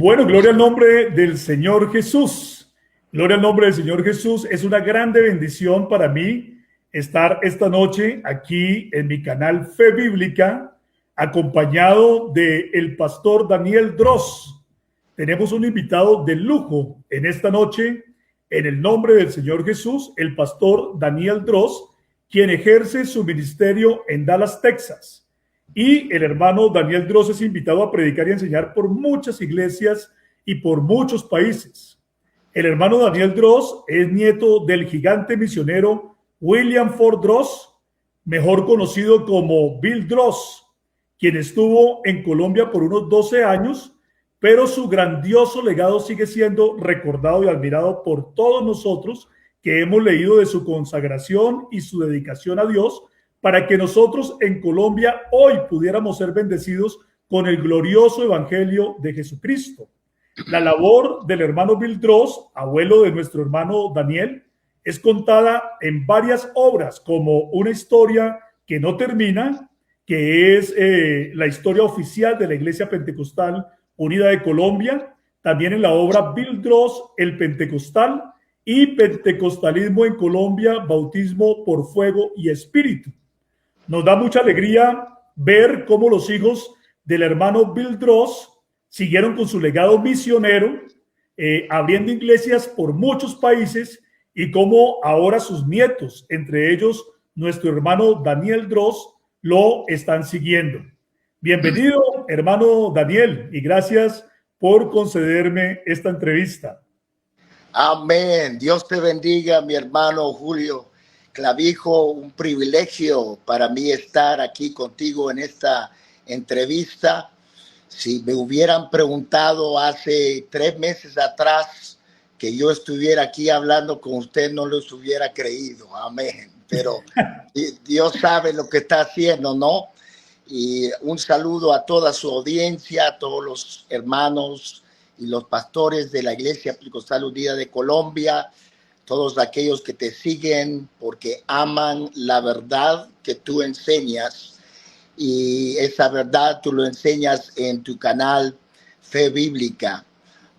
Bueno, gloria al nombre del Señor Jesús. Gloria al nombre del Señor Jesús. Es una grande bendición para mí estar esta noche aquí en mi canal Fe Bíblica, acompañado de el pastor Daniel Dross. Tenemos un invitado de lujo en esta noche, en el nombre del Señor Jesús, el pastor Daniel Dross, quien ejerce su ministerio en Dallas, Texas. Y el hermano Daniel Dross es invitado a predicar y enseñar por muchas iglesias y por muchos países. El hermano Daniel Dross es nieto del gigante misionero William Ford Dross, mejor conocido como Bill Dross, quien estuvo en Colombia por unos 12 años, pero su grandioso legado sigue siendo recordado y admirado por todos nosotros que hemos leído de su consagración y su dedicación a Dios, para que nosotros en Colombia hoy pudiéramos ser bendecidos con el glorioso evangelio de Jesucristo. La labor del hermano Bill Dross, abuelo de nuestro hermano Daniel, es contada en varias obras como una historia que no termina, que es la historia oficial de la Iglesia Pentecostal Unida de Colombia, también en la obra Bill Dross, el Pentecostal, y Pentecostalismo en Colombia, Bautismo por Fuego y Espíritu. Nos da mucha alegría ver cómo los hijos del hermano Bill Dross siguieron con su legado misionero, abriendo iglesias por muchos países, y cómo ahora sus nietos, entre ellos nuestro hermano Daniel Dross, lo están siguiendo. Bienvenido, hermano Daniel, y gracias por concederme esta entrevista. Amén. Dios te bendiga, mi hermano Julio Clavijo. Un privilegio para mí estar aquí contigo en esta entrevista. Si me hubieran preguntado hace 3 meses atrás que yo estuviera aquí hablando con usted, no los hubiera creído. Amén. Pero Dios sabe lo que está haciendo, ¿no? Y un saludo a toda su audiencia, a todos los hermanos y los pastores de la Iglesia Pentecostal Unida de Colombia, todos aquellos que te siguen porque aman la verdad que tú enseñas, y esa verdad tú lo enseñas en tu canal Fe Bíblica.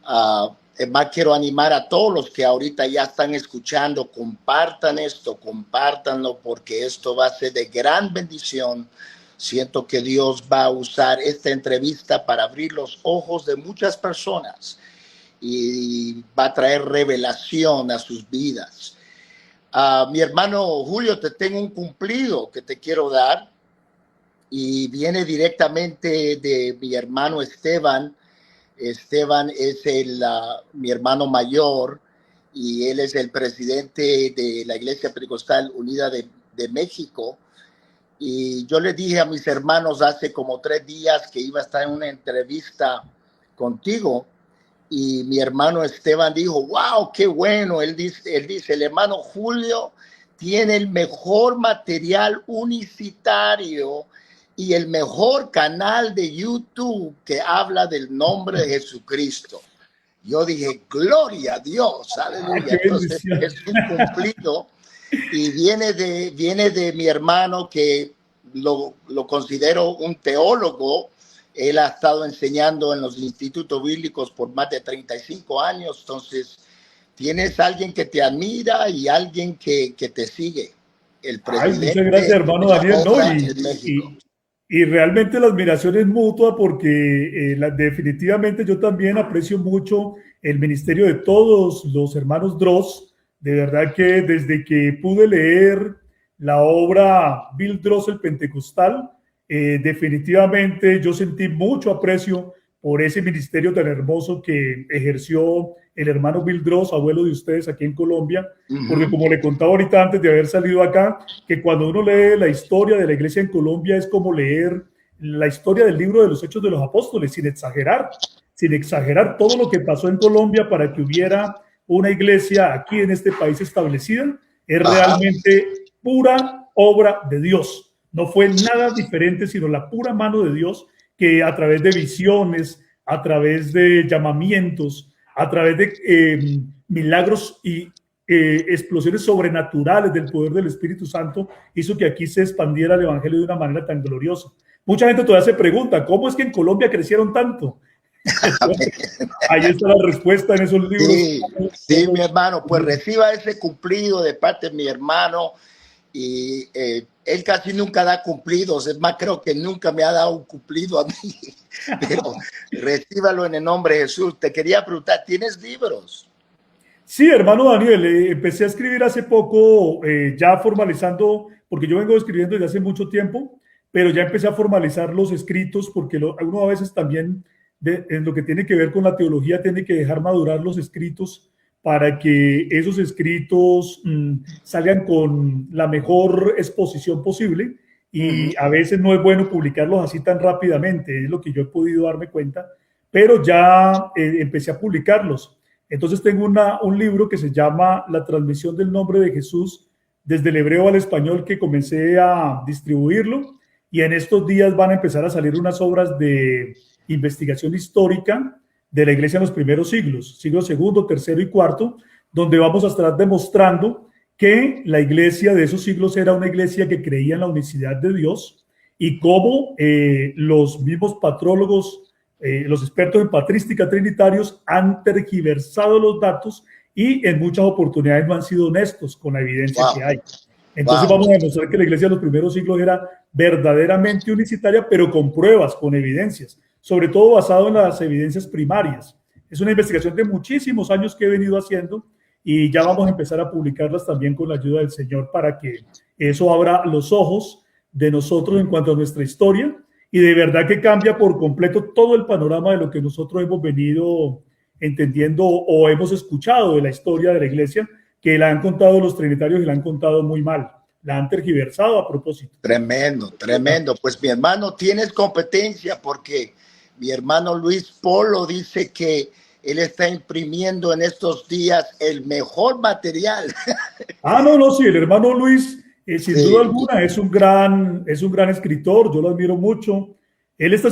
Más quiero animar a todos los que ahorita ya están escuchando, compartan esto, compártanlo, porque esto va a ser de gran bendición. Siento que Dios va a usar esta entrevista para abrir los ojos de muchas personas y va a traer revelación a sus vidas. Mi hermano Julio, te tengo un cumplido que te quiero dar, y viene directamente de mi hermano Esteban. Esteban es mi hermano mayor, y él es el presidente de la Iglesia Pentecostal Unida de México. Y yo le dije a mis hermanos hace como 3 días que iba a estar en una entrevista contigo, y mi hermano Esteban dijo, wow, qué bueno. Él dice, el hermano Julio tiene el mejor material unicitario y el mejor canal de YouTube que habla del nombre de Jesucristo. Yo dije, gloria a Dios, aleluya. Entonces es un cumplido, y viene de mi hermano, que lo considero un teólogo. Él ha estado enseñando en los institutos bíblicos por más de 35 años. Entonces, tienes alguien que te admira y alguien que te sigue. El presidente. Muchas gracias, hermano Daniel. Y realmente la admiración es mutua, porque definitivamente yo también aprecio mucho el ministerio de todos los hermanos Dross. De verdad que desde que pude leer la obra Bill Dross, el Pentecostal, definitivamente yo sentí mucho aprecio por ese ministerio tan hermoso que ejerció el hermano Bill Dross, abuelo de ustedes aquí en Colombia, porque como le contaba ahorita antes de haber salido acá, que cuando uno lee la historia de la iglesia en Colombia es como leer la historia del libro de los Hechos de los Apóstoles, sin exagerar todo lo que pasó en Colombia para que hubiera una iglesia aquí en este país establecida. Es realmente pura obra de Dios. No fue nada diferente, sino la pura mano de Dios, que a través de visiones, a través de llamamientos, a través de milagros y explosiones sobrenaturales del poder del Espíritu Santo, hizo que aquí se expandiera el evangelio de una manera tan gloriosa. Mucha gente todavía se pregunta, ¿cómo es que en Colombia crecieron tanto? Ahí está la respuesta en esos libros. Sí, sí, mi hermano, pues reciba ese cumplido de parte de mi hermano y él casi nunca da cumplidos, es más, creo que nunca me ha dado un cumplido a mí, pero recíbalo en el nombre de Jesús. Te quería preguntar, ¿tienes libros? Sí, hermano Daniel, empecé a escribir hace poco, ya formalizando, porque yo vengo escribiendo desde hace mucho tiempo, pero ya empecé a formalizar los escritos, porque uno a veces también, en lo que tiene que ver con la teología, tiene que dejar madurar los escritos para que esos escritos salgan con la mejor exposición posible. Ujú. Y a veces no es bueno publicarlos así tan rápidamente, es lo que yo he podido darme cuenta, pero ya empecé a publicarlos. Entonces tengo un libro que se llama La transmisión del nombre de Jesús desde el hebreo al español, que comencé a distribuirlo, y en estos días van a empezar a salir unas obras de investigación histórica de la iglesia en los primeros siglos, siglo segundo, tercero y cuarto, donde vamos a estar demostrando que la iglesia de esos siglos era una iglesia que creía en la unicidad de Dios, y cómo los mismos patrólogos, los expertos en patrística trinitarios han tergiversado los datos y en muchas oportunidades no han sido honestos con la evidencia Wow, que hay. Entonces wow. vamos a demostrar que la iglesia de los primeros siglos era verdaderamente unicitaria, pero con pruebas, con evidencias, sobre todo basado en las evidencias primarias. Es una investigación de muchísimos años que he venido haciendo y ya vamos a empezar a publicarlas también con la ayuda del Señor, para que eso abra los ojos de nosotros en cuanto a nuestra historia, y de verdad que cambia por completo todo el panorama de lo que nosotros hemos venido entendiendo o hemos escuchado de la historia de la iglesia, que la han contado los trinitarios y la han contado muy mal, la han tergiversado a propósito. Tremendo, tremendo. Pues mi hermano, tienes competencia porque mi hermano Luis Polo dice que él está imprimiendo en estos días el mejor material. Ah, no, no, sí, el hermano Luis, sin duda Sí, alguna, es un gran escritor, yo lo admiro mucho. Él está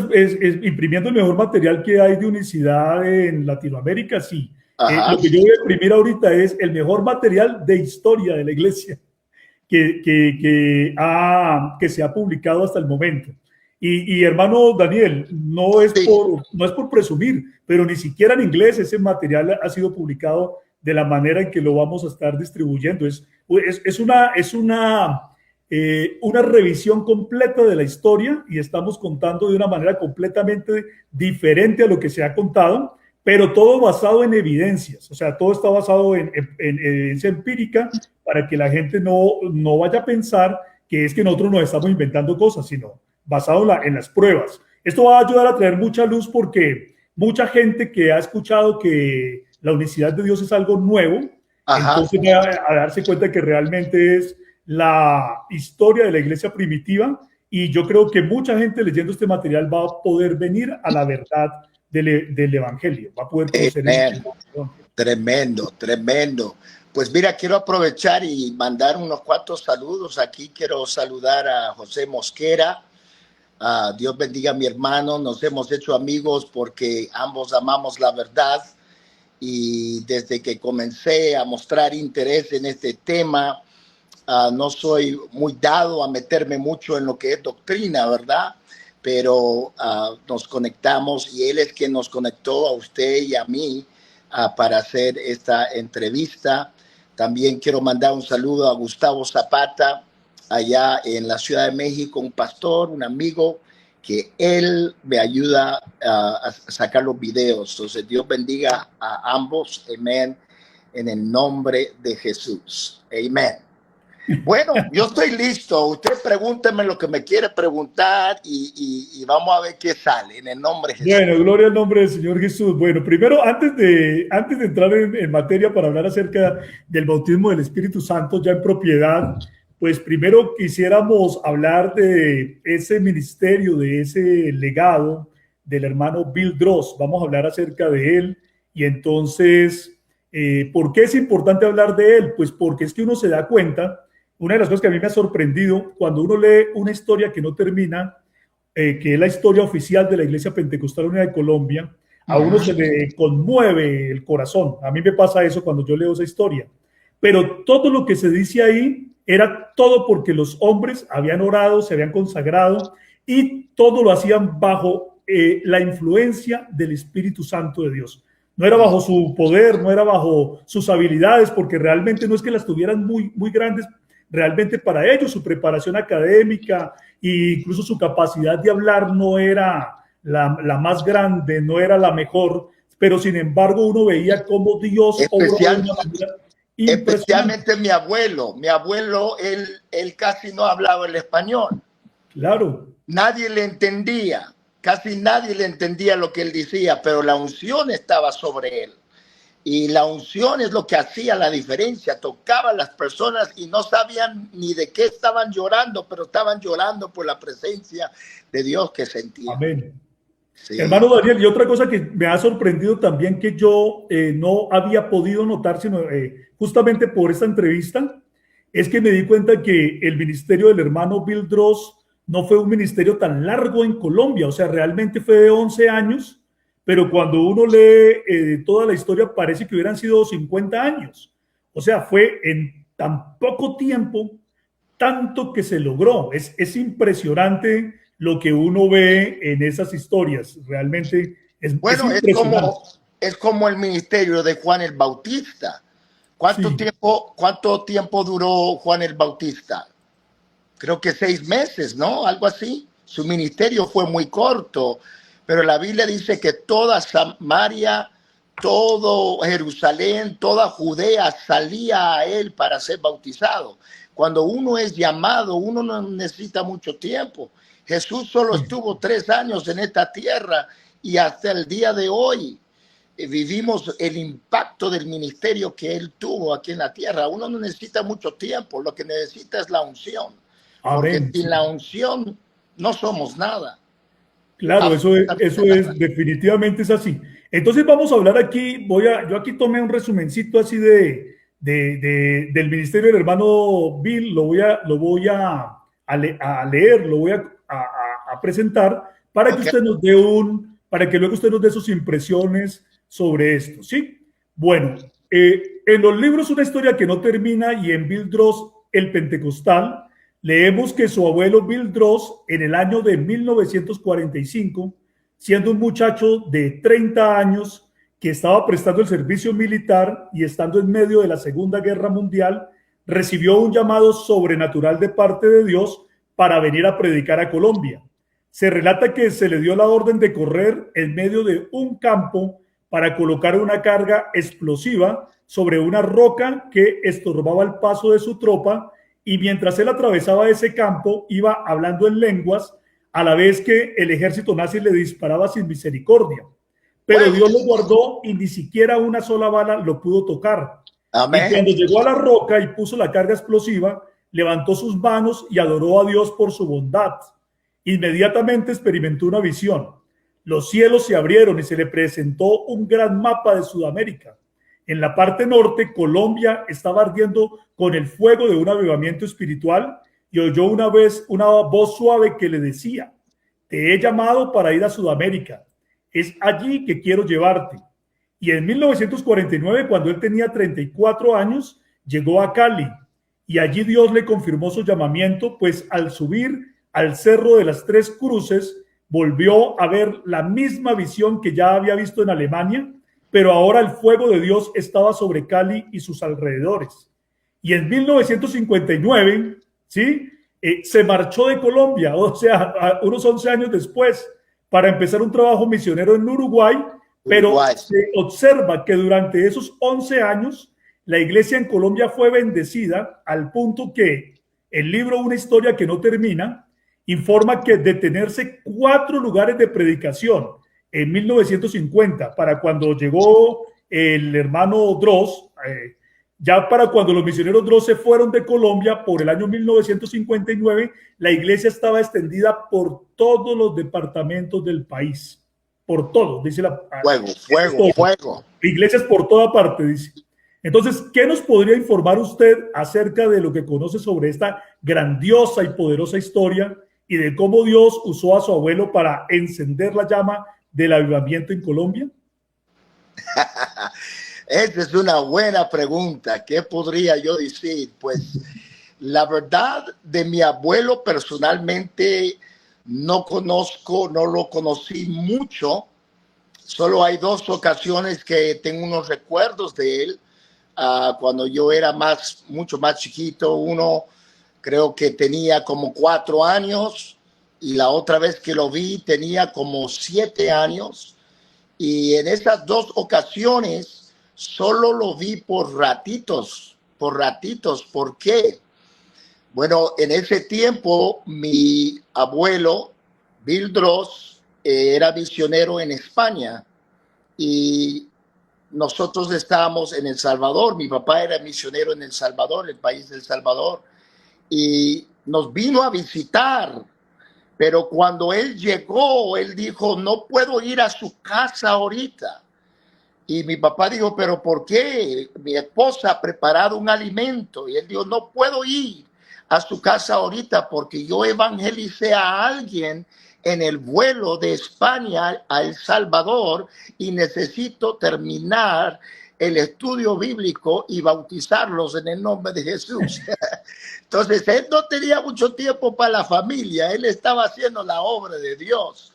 imprimiendo el mejor material que hay de unicidad en Latinoamérica, sí. ajá. Lo que yo voy a imprimir ahorita es el mejor material de historia de la iglesia que se ha publicado hasta el momento. Y hermano Daniel, Sí, no es por presumir, pero ni siquiera en inglés ese material ha sido publicado de la manera en que lo vamos a estar distribuyendo. Una revisión completa de la historia, y estamos contando de una manera completamente diferente a lo que se ha contado, pero todo basado en evidencias. O sea, todo está basado en evidencia empírica, para que la gente no vaya a pensar que es que nosotros nos estamos inventando cosas, sino basado en las pruebas. Esto va a ayudar a traer mucha luz, porque mucha gente que ha escuchado que la unicidad de Dios es algo nuevo, ajá. entonces va a darse cuenta que realmente es la historia de la iglesia primitiva, y yo creo que mucha gente leyendo este material va a poder venir a la verdad del Evangelio, va a poder conocer el Amen. Evangelio. Tremendo, tremendo. Pues mira, quiero aprovechar y mandar unos cuantos saludos. Aquí quiero saludar a José Mosquera. Dios bendiga a mi hermano. Nos hemos hecho amigos porque ambos amamos la verdad. Y desde que comencé a mostrar interés en este tema, no soy muy dado a meterme mucho en lo que es doctrina, ¿verdad? Pero nos conectamos y él es quien nos conectó a usted y a mí para hacer esta entrevista. También quiero mandar un saludo a Gustavo Zapata, allá en la Ciudad de México, un pastor, un amigo, que él me ayuda a sacar los videos. Entonces, Dios bendiga a ambos. Amén. En el nombre de Jesús. Amén. Bueno, yo estoy listo. Usted pregúnteme lo que me quiere preguntar y vamos a ver qué sale en el nombre de Jesús. Bueno, gloria al nombre del Señor Jesús. Bueno, primero, antes de entrar en materia para hablar acerca del bautismo del Espíritu Santo ya en propiedad, pues primero quisiéramos hablar de ese ministerio, de ese legado del hermano Bill Dross. Vamos a hablar acerca de él. Y entonces, ¿por qué es importante hablar de él? Pues porque es que uno se da cuenta, una de las cosas que a mí me ha sorprendido, cuando uno lee una historia que no termina, que es la historia oficial de la Iglesia Pentecostal Unida de Colombia, a uno se le conmueve el corazón. A mí me pasa eso cuando yo leo esa historia. Pero todo lo que se dice ahí era todo porque los hombres habían orado, se habían consagrado, y todo lo hacían bajo la influencia del Espíritu Santo de Dios. No era bajo su poder, no era bajo sus habilidades, porque realmente no es que las tuvieran muy grandes, realmente para ellos su preparación académica e incluso su capacidad de hablar no era la más grande, no era la mejor, pero sin embargo uno veía cómo Dios obró de una manera impresionante. Especialmente mi abuelo, él casi no hablaba el español. Claro. Nadie le entendía, casi nadie le entendía lo que él decía, pero la unción estaba sobre él. Y la unción es lo que hacía la diferencia. Tocaba a las personas y no sabían ni de qué estaban llorando, pero estaban llorando por la presencia de Dios que sentían. Amén. Sí. Hermano Daniel, y otra cosa que me ha sorprendido también que yo no había podido notar, sino justamente por esta entrevista, es que me di cuenta que el ministerio del hermano Bill Dross no fue un ministerio tan largo en Colombia, o sea, realmente fue de 11 años, pero cuando uno lee toda la historia parece que hubieran sido 50 años. O sea, fue en tan poco tiempo, tanto que se logró. Es impresionante lo que uno ve en esas historias. Realmente bueno, es es como el ministerio de Juan el Bautista. ¿Cuánto tiempo duró Juan el Bautista? Creo que 6 meses, ¿no? Algo así. Su ministerio fue muy corto, pero la Biblia dice que toda Samaria, todo Jerusalén, toda Judea salía a él para ser bautizado. Cuando uno es llamado, uno no necesita mucho tiempo. Jesús solo estuvo 3 años en esta tierra y hasta el día de hoy vivimos el impacto del ministerio que él tuvo aquí en la tierra. Uno no necesita mucho tiempo, lo que necesita es la unción. Porque amén. sin la unción no somos nada. Claro, eso es definitivamente es así. Entonces vamos a hablar aquí, yo aquí tomé un resumencito así del ministerio del hermano Bill, lo voy a leer, lo voy a presentar para que usted nos dé para que luego usted nos dé sus impresiones sobre esto, ¿sí? Bueno, en los libros Una historia que no termina y en Bill Dross, El Pentecostal, leemos que su abuelo Bill Dross, en el año de 1945, siendo un muchacho de 30 años que estaba prestando el servicio militar y estando en medio de la Segunda Guerra Mundial, recibió un llamado sobrenatural de parte de Dios para venir a predicar a Colombia. Se relata que se le dio la orden de correr en medio de un campo para colocar una carga explosiva sobre una roca que estorbaba el paso de su tropa, y mientras él atravesaba ese campo iba hablando en lenguas a la vez que el ejército nazi le disparaba sin misericordia. Pero Dios lo guardó y ni siquiera una sola bala lo pudo tocar. Amén. Y cuando llegó a la roca y puso la carga explosiva, levantó sus manos y adoró a Dios por su bondad. Inmediatamente experimentó una visión. Los cielos se abrieron y se le presentó un gran mapa de Sudamérica. En la parte norte, Colombia estaba ardiendo con el fuego de un avivamiento espiritual y oyó una voz suave que le decía: te he llamado para ir a Sudamérica. Es allí que quiero llevarte. Y en 1949, cuando él tenía 34 años, llegó a Cali y allí Dios le confirmó su llamamiento, pues al subir al Cerro de las Tres Cruces, volvió a ver la misma visión que ya había visto en Alemania, pero ahora el fuego de Dios estaba sobre Cali y sus alrededores. Y en 1959, ¿sí? Se marchó de Colombia, o sea, unos 11 años después, para empezar un trabajo misionero en Uruguay, pero se observa que durante esos 11 años la iglesia en Colombia fue bendecida al punto que el libro Una historia que no termina informa que de tenerse 4 lugares de predicación en 1950, para cuando llegó el hermano Dross, ya para cuando los misioneros Dross se fueron de Colombia por el año 1959, la iglesia estaba extendida por todos los departamentos del país. Por todo, dice la... Fuego. Iglesias por toda parte, dice. Entonces, ¿qué nos podría informar usted acerca de lo que conoce sobre esta grandiosa y poderosa historia y de cómo Dios usó a su abuelo para encender la llama del avivamiento en Colombia? Esa es una buena pregunta. ¿Qué podría yo decir? Pues la verdad, de mi abuelo personalmente no conozco, no lo conocí mucho. Solo hay dos ocasiones que tengo unos recuerdos de él. Cuando yo era mucho más chiquito, uno creo que tenía como 4 años y la otra vez que lo vi tenía como 7 años. Y en esas dos ocasiones solo lo vi por ratitos, por ratitos. ¿Por qué? Bueno, en ese tiempo mi abuelo, Bill Dross, era misionero en España y nosotros estábamos en El Salvador. Mi papá era misionero en El Salvador, el país de El Salvador, y nos vino a visitar. Pero cuando él llegó, él dijo, no puedo ir a su casa ahorita. Y mi papá dijo, pero ¿por qué? Mi esposa ha preparado un alimento. Y él dijo, no puedo ir a su casa ahorita porque yo evangelicé a alguien en el vuelo de España a El Salvador y necesito terminar el estudio bíblico y bautizarlos en el nombre de Jesús. Entonces, él no tenía mucho tiempo para la familia, él estaba haciendo la obra de Dios.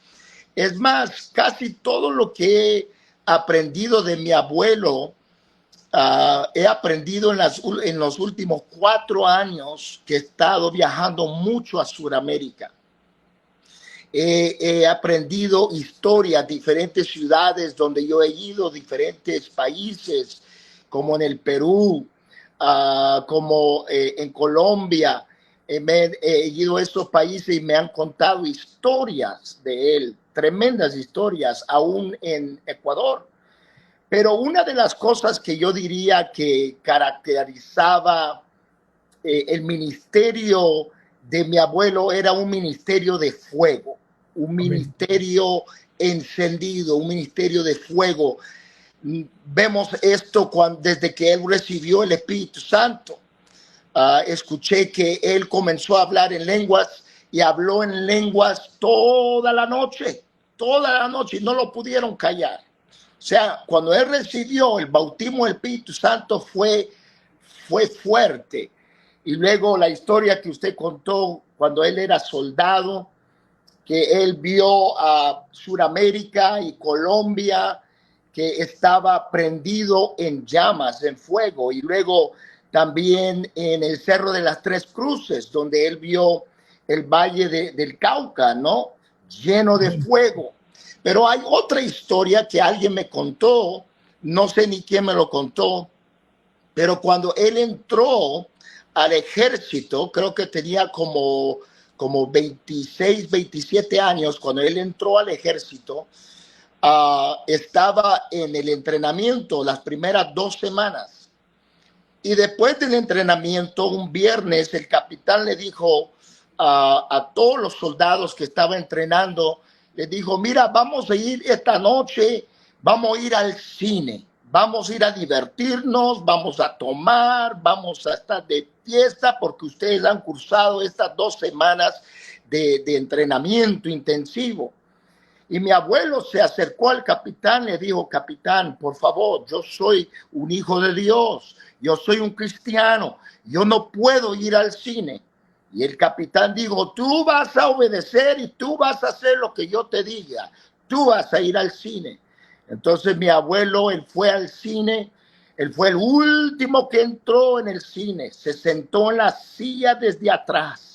Es más, casi todo lo que he aprendido de mi abuelo, he aprendido en los últimos 4 años que he estado viajando mucho a Sudamérica. He aprendido historias, diferentes ciudades donde yo he ido, diferentes países, como en el Perú, como en Colombia. He ido a estos países y me han contado historias de él, tremendas historias, aún en Ecuador. Pero una de las cosas que yo diría que caracterizaba el ministerio de mi abuelo era un ministerio de fuego, un ministerio encendido, un ministerio de fuego. Vemos esto desde que él recibió el Espíritu Santo. Escuché que él comenzó a hablar en lenguas y habló en lenguas toda la noche, y no lo pudieron callar. O sea, cuando él recibió el bautismo del Espíritu Santo fue fuerte. Y luego la historia que usted contó cuando él era soldado, que él vio a Sudamérica y Colombia que estaba prendido en llamas, en fuego, y luego también en el Cerro de las Tres Cruces, donde él vio el Valle del Cauca, ¿no? Lleno de fuego. Pero hay otra historia que alguien me contó, no sé ni quién me lo contó, pero cuando él entró al ejército, creo que tenía como 26, 27 años, cuando él entró al ejército, estaba en el entrenamiento las primeras 2 semanas. Y después del entrenamiento, un viernes, el capitán le dijo a todos los soldados que estaban entrenando, le dijo, mira, vamos a ir esta noche, vamos a ir al cine, vamos a ir a divertirnos, vamos a tomar, vamos a estar de fiesta, porque ustedes han cursado estas 2 semanas de entrenamiento intensivo. Y mi abuelo se acercó al capitán, le dijo, capitán, por favor, yo soy un hijo de Dios, yo soy un cristiano, yo no puedo ir al cine. Y el capitán dijo, tú vas a obedecer y tú vas a hacer lo que yo te diga, tú vas a ir al cine. Entonces mi abuelo, él fue al cine, él fue el último que entró en el cine, se sentó en la silla desde atrás.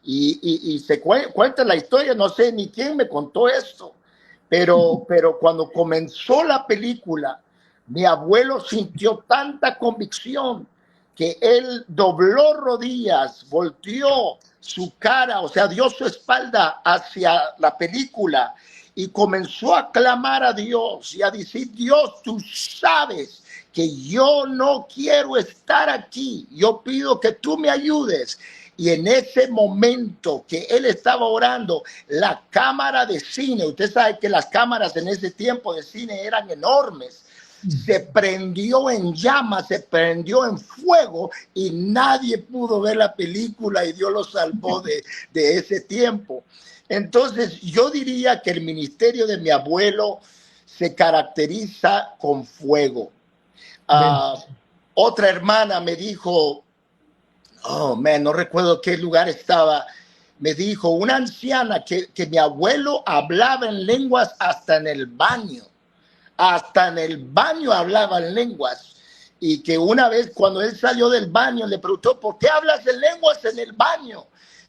Y se cuenta la historia, no sé ni quién me contó esto, pero cuando comenzó la película, mi abuelo sintió tanta convicción que él dobló rodillas, volteó su cara, o sea, dio su espalda hacia la película y comenzó a clamar a Dios y a decir, Dios, tú sabes que yo no quiero estar aquí, yo pido que tú me ayudes. Y en ese momento que él estaba orando, la cámara de cine, usted sabe que las cámaras en ese tiempo de cine eran enormes, se prendió en llamas, se prendió en fuego y nadie pudo ver la película y Dios lo salvó de ese tiempo. Entonces yo diría que el ministerio de mi abuelo se caracteriza con fuego. Otra hermana me dijo, oh, man, no recuerdo qué lugar estaba. me dijo una anciana que mi abuelo hablaba en lenguas hasta en el baño. Hasta en el baño hablaba en lenguas. Y que una vez cuando él salió del baño le preguntó, ¿por qué hablas en lenguas en el baño?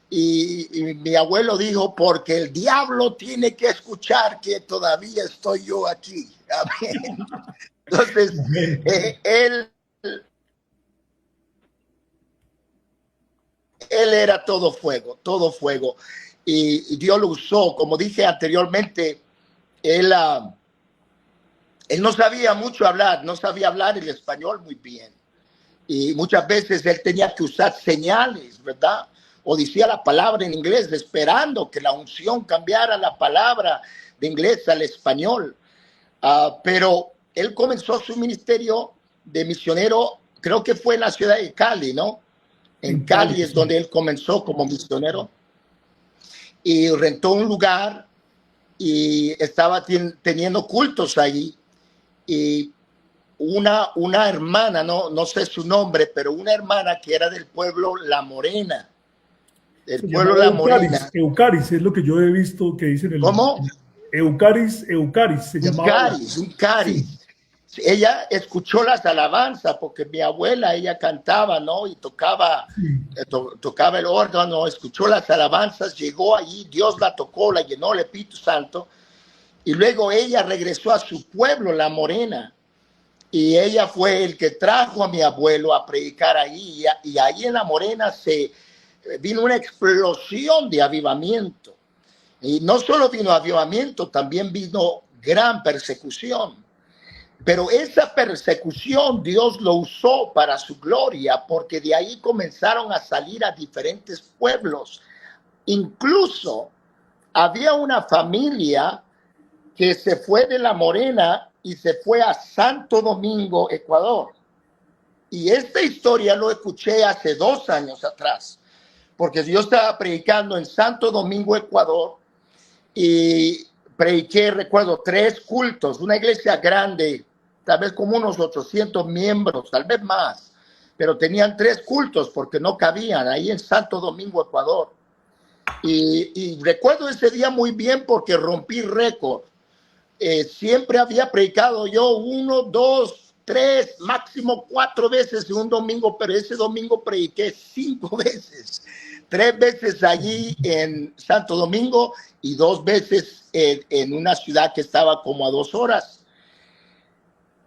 Y mi abuelo dijo, porque el diablo tiene que escuchar que todavía estoy yo aquí. Amén. Entonces, él era todo fuego, todo fuego. Y Dios lo usó, como dije anteriormente, él no sabía mucho hablar, no sabía hablar el español muy bien. Y muchas veces él tenía que usar señales, ¿verdad? O decía la palabra en inglés, esperando que la unción cambiara la palabra de inglés al español. Pero él comenzó su ministerio de misionero, creo que fue en la ciudad de Cali, ¿no? En Cali es donde él comenzó como misionero. Y rentó un lugar y estaba teniendo cultos ahí. Y una hermana, no sé su nombre, pero una hermana que era del pueblo La Morena. Del pueblo La Morena. Eucaris es lo que yo he visto que dicen. ¿Cómo? Eucaris se llamaba. Eucaris. Sí. Ella escuchó las alabanzas porque mi abuela, ella cantaba, ¿no? Y tocaba, tocaba el órgano, escuchó las alabanzas, llegó allí, Dios la tocó, la llenó el Espíritu Santo. Y luego ella regresó a su pueblo, La Morena. Y ella fue el que trajo a mi abuelo a predicar ahí. Y ahí en La Morena se vino una explosión de avivamiento. Y no solo vino avivamiento, también vino gran persecución. Pero esa persecución Dios lo usó para su gloria, porque de ahí comenzaron a salir a diferentes pueblos. Incluso había una familia que se fue de La Morena y se fue a Santo Domingo, Ecuador. Y esta historia lo escuché hace 2 años atrás, porque yo estaba predicando en Santo Domingo, Ecuador, y prediqué, recuerdo, 3 cultos, una iglesia grande, tal vez como unos 800 miembros, tal vez más, pero tenían 3 cultos porque no cabían ahí en Santo Domingo, Ecuador. Y recuerdo ese día muy bien porque rompí récord. Siempre había predicado yo 1, 2, 3, máximo 4 veces en un domingo, pero ese domingo prediqué 5 veces. 3 veces allí en Santo Domingo y 2 veces en una ciudad que estaba como a 2 horas.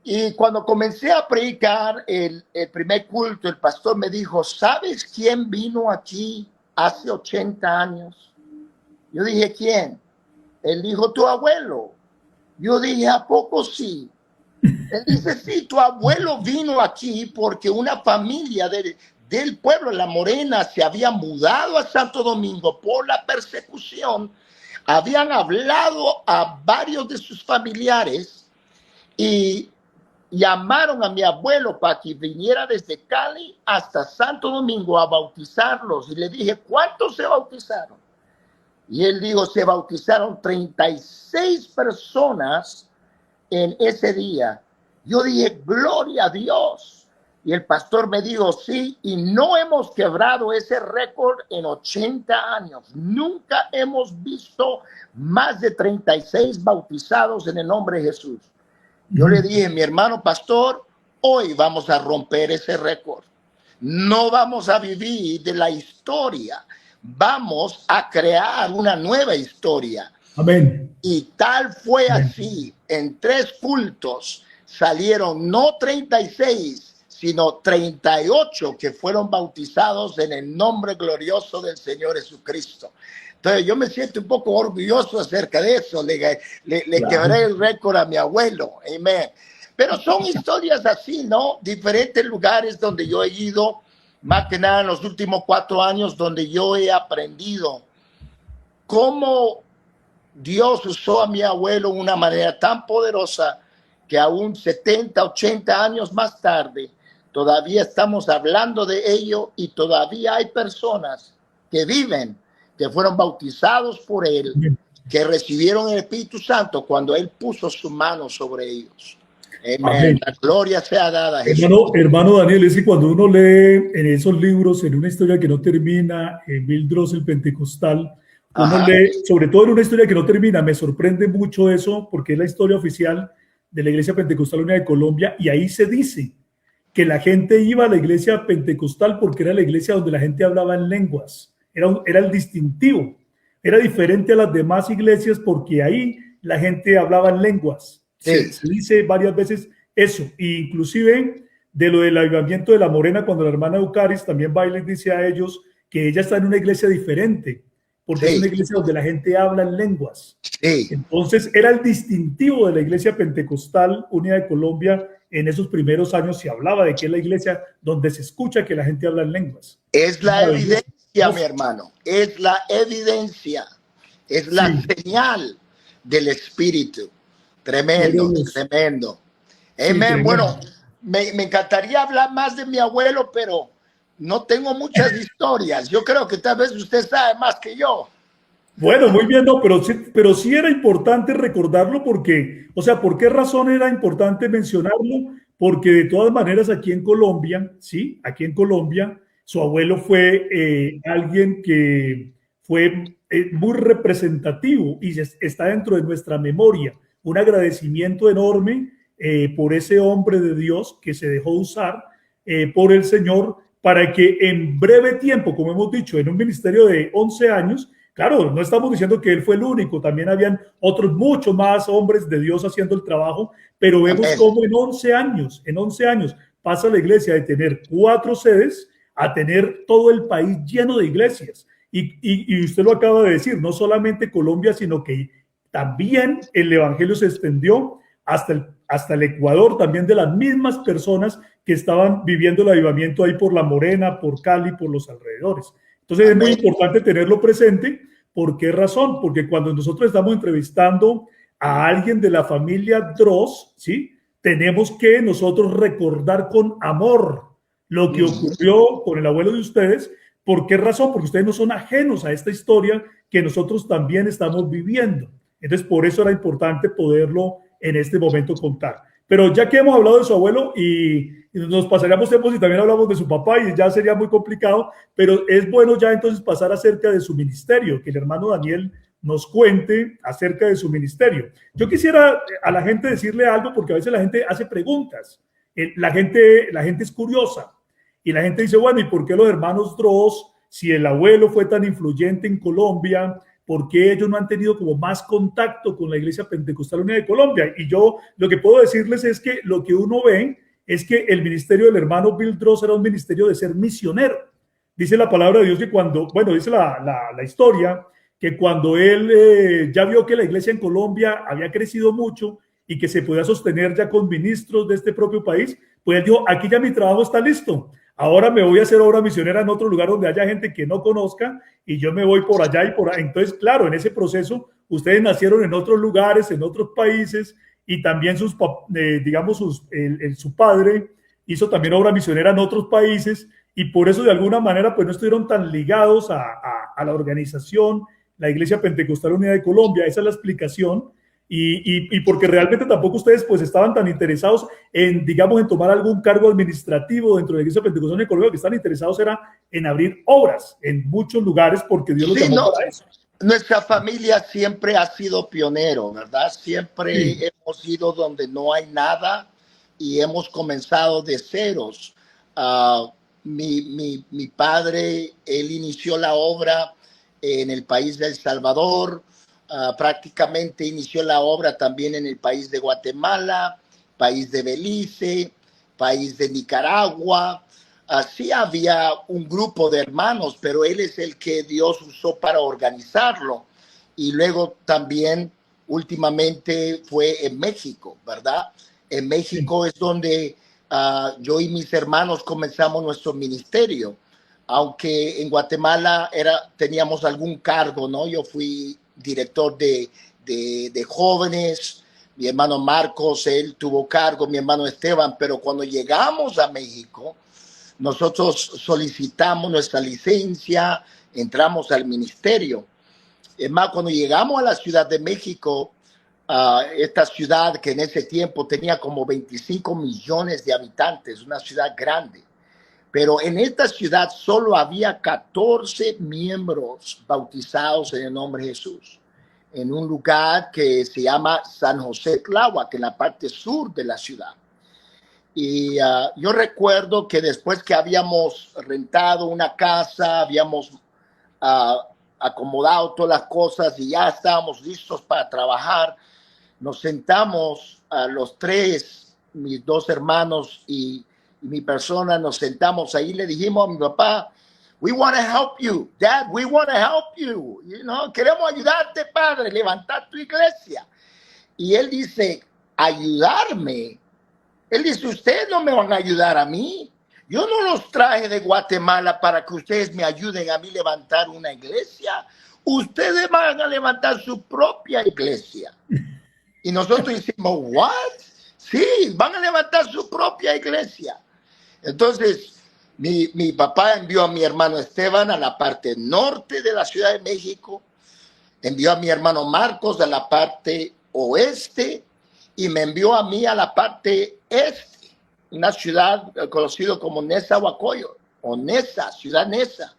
Y cuando comencé a predicar el primer culto, el pastor me dijo, ¿sabes quién vino aquí hace 80 años? Yo dije, ¿quién? Él dijo, tu abuelo. Yo dije, ¿a poco sí? Él dice, sí, tu abuelo vino aquí porque una familia del pueblo La Morena se había mudado a Santo Domingo por la persecución. Habían hablado a varios de sus familiares y llamaron a mi abuelo para que viniera desde Cali hasta Santo Domingo a bautizarlos. Y le dije, ¿cuántos se bautizaron? Y él dijo, se bautizaron 36 personas en ese día. Yo dije, gloria a Dios. Y el pastor me dijo, sí, y no hemos quebrado ese récord en 80 años. Nunca hemos visto más de 36 bautizados en el nombre de Jesús. Yo le dije, mi hermano pastor, hoy vamos a romper ese récord. No vamos a vivir de la historia. Vamos a crear una nueva historia. Amén. Y tal fue así. En 3 cultos salieron no 36, sino 38 que fueron bautizados en el nombre glorioso del Señor Jesucristo. Entonces yo me siento un poco orgulloso acerca de eso. Le quebré el récord a mi abuelo. Amén. Pero son historias así, ¿no? Diferentes lugares donde yo he ido, más que nada en los últimos 4 años, donde yo he aprendido cómo Dios usó a mi abuelo de una manera tan poderosa que aún 70, 80 años más tarde, todavía estamos hablando de ello y todavía hay personas que viven, que fueron bautizados por él, que recibieron el Espíritu Santo cuando él puso su mano sobre ellos. Amén. Amén. La gloria sea dada a Jesús. Hermano Daniel, es que cuando uno lee en esos libros, en una historia que no termina, en Bill el Pentecostal, uno Ajá. lee, sobre todo en una historia que no termina, me sorprende mucho eso, porque es la historia oficial de la Iglesia Pentecostal Unida de Colombia, y ahí se dice que la gente iba a la iglesia pentecostal porque era la iglesia donde la gente hablaba en lenguas, era el distintivo, era diferente a las demás iglesias porque ahí la gente hablaba en lenguas. Sí. Se dice varias veces eso, e inclusive de lo del avivamiento de la Morena, cuando la hermana Eucaris también va y les dice a ellos que ella está en una iglesia diferente, porque es una Sí. iglesia donde la gente habla en lenguas. Sí. Entonces era el distintivo de la Iglesia Pentecostal Unida de Colombia en esos primeros años. Se hablaba de que es la iglesia donde se escucha que la gente habla en lenguas. Es la Maravilloso. evidencia, mi hermano. Es la evidencia. Es la Sí, señal del Espíritu. gloria a Tremendo, Dios. tremendo. Sí, Amén. tremendo. Bueno, me encantaría hablar más de mi abuelo, pero no tengo muchas historias. Yo creo que tal vez usted sabe más que yo. Bueno, muy bien, no, pero sí era importante recordarlo porque, o sea, ¿por qué razón era importante mencionarlo? Porque de todas maneras aquí en Colombia, sí, aquí en Colombia, su abuelo fue alguien que fue muy representativo y está dentro de nuestra memoria. Un agradecimiento enorme por ese hombre de Dios que se dejó usar por el Señor para que en breve tiempo, como hemos dicho, en un ministerio de 11 años, claro, no estamos diciendo que él fue el único, también habían otros muchos más hombres de Dios haciendo el trabajo, pero vemos Amén. cómo en 11 años pasa la iglesia de tener 4 sedes a tener todo el país lleno de iglesias. Y usted lo acaba de decir, no solamente Colombia, sino que también el evangelio se extendió hasta el Ecuador, también de las mismas personas que estaban viviendo el avivamiento ahí por La Morena, por Cali, por los alrededores. Entonces es muy Amén. importante tenerlo presente. ¿Por qué razón? Porque cuando nosotros estamos entrevistando a alguien de la familia Dross, ¿sí? Tenemos que nosotros recordar con amor lo que ocurrió con el abuelo de ustedes. ¿Por qué razón? Porque ustedes no son ajenos a esta historia que nosotros también estamos viviendo. Entonces, por eso era importante poderlo en este momento contar. Pero ya que hemos hablado de su abuelo y nos pasaríamos tiempo si también hablamos de su papá y ya sería muy complicado, pero es bueno ya entonces pasar acerca de su ministerio, que el hermano Daniel nos cuente acerca de su ministerio. Yo quisiera a la gente decirle algo porque a veces la gente hace preguntas, la gente es curiosa y la gente dice, bueno, ¿y por qué los hermanos Dross, si el abuelo fue tan influyente en Colombia, por qué ellos no han tenido como más contacto con la Iglesia Pentecostal Unida de Colombia? Y yo lo que puedo decirles es que lo que uno ve es que el ministerio del hermano Bill Dross era un ministerio de ser misionero. Dice la palabra de Dios que cuando, bueno, dice la historia, que cuando él ya vio que la iglesia en Colombia había crecido mucho y que se podía sostener ya con ministros de este propio país, pues él dijo, aquí ya mi trabajo está listo. Ahora me voy a hacer obra misionera en otro lugar donde haya gente que no conozca y yo me voy por allá y por ahí. Entonces, claro, en ese proceso, ustedes nacieron en otros lugares, en otros países, y también digamos, su padre hizo también obra misionera en otros países, y por eso de alguna manera pues no estuvieron tan ligados a la organización, la Iglesia Pentecostal Unida de Colombia. Esa es la explicación. Y porque realmente tampoco ustedes pues estaban tan interesados en, digamos, en tomar algún cargo administrativo dentro de la Iglesia Pentecostal Unida de Colombia. Lo que están interesados era en abrir obras en muchos lugares porque Dios los Sí, llamó no, para eso. nuestra familia siempre ha sido pionero, ¿verdad? Siempre Sí, hemos ido donde no hay nada y hemos comenzado de ceros. Uh, mi padre, él inició la obra en el país de El Salvador, prácticamente inició la obra también en el país de Guatemala, país de Belice, país de Nicaragua. Así había un grupo de hermanos, pero él es el que Dios usó para organizarlo. Y luego también últimamente fue en México, ¿verdad? En sí. México es donde yo y mis hermanos comenzamos nuestro ministerio. Aunque en Guatemala teníamos algún cargo, ¿no? Yo fui director de jóvenes, mi hermano Marcos, él tuvo cargo, mi hermano Esteban, pero cuando llegamos a México, nosotros solicitamos nuestra licencia, entramos al ministerio. Es más, cuando llegamos a la Ciudad de México, esta ciudad que en ese tiempo tenía como 25 millones de habitantes, una ciudad grande. Pero en esta ciudad solo había 14 miembros bautizados en el nombre de Jesús, en un lugar que se llama San José Tláhuac, en la parte sur de la ciudad. Y yo recuerdo que después que habíamos rentado una casa, habíamos acomodado todas las cosas y ya estábamos listos para trabajar, nos sentamos los tres, mis dos hermanos y mi persona, nos sentamos ahí, le dijimos a mi papá, we want to help you, Dad, we want to help you, queremos ayudarte, padre, levantar tu iglesia. Y él dice, ayudarme. Él dice, ustedes no me van a ayudar a mí. Yo no los traje de Guatemala para que ustedes me ayuden a mí levantar una iglesia. Ustedes van a levantar su propia iglesia. Y nosotros decimos, ¿what? Sí, van a levantar su propia iglesia. Entonces, mi papá envió a mi hermano Esteban a la parte norte de la Ciudad de México, envió a mi hermano Marcos a la parte oeste y me envió a mí a la parte este, una ciudad conocida como Nezahualcóyotl, o Neza, Ciudad Neza.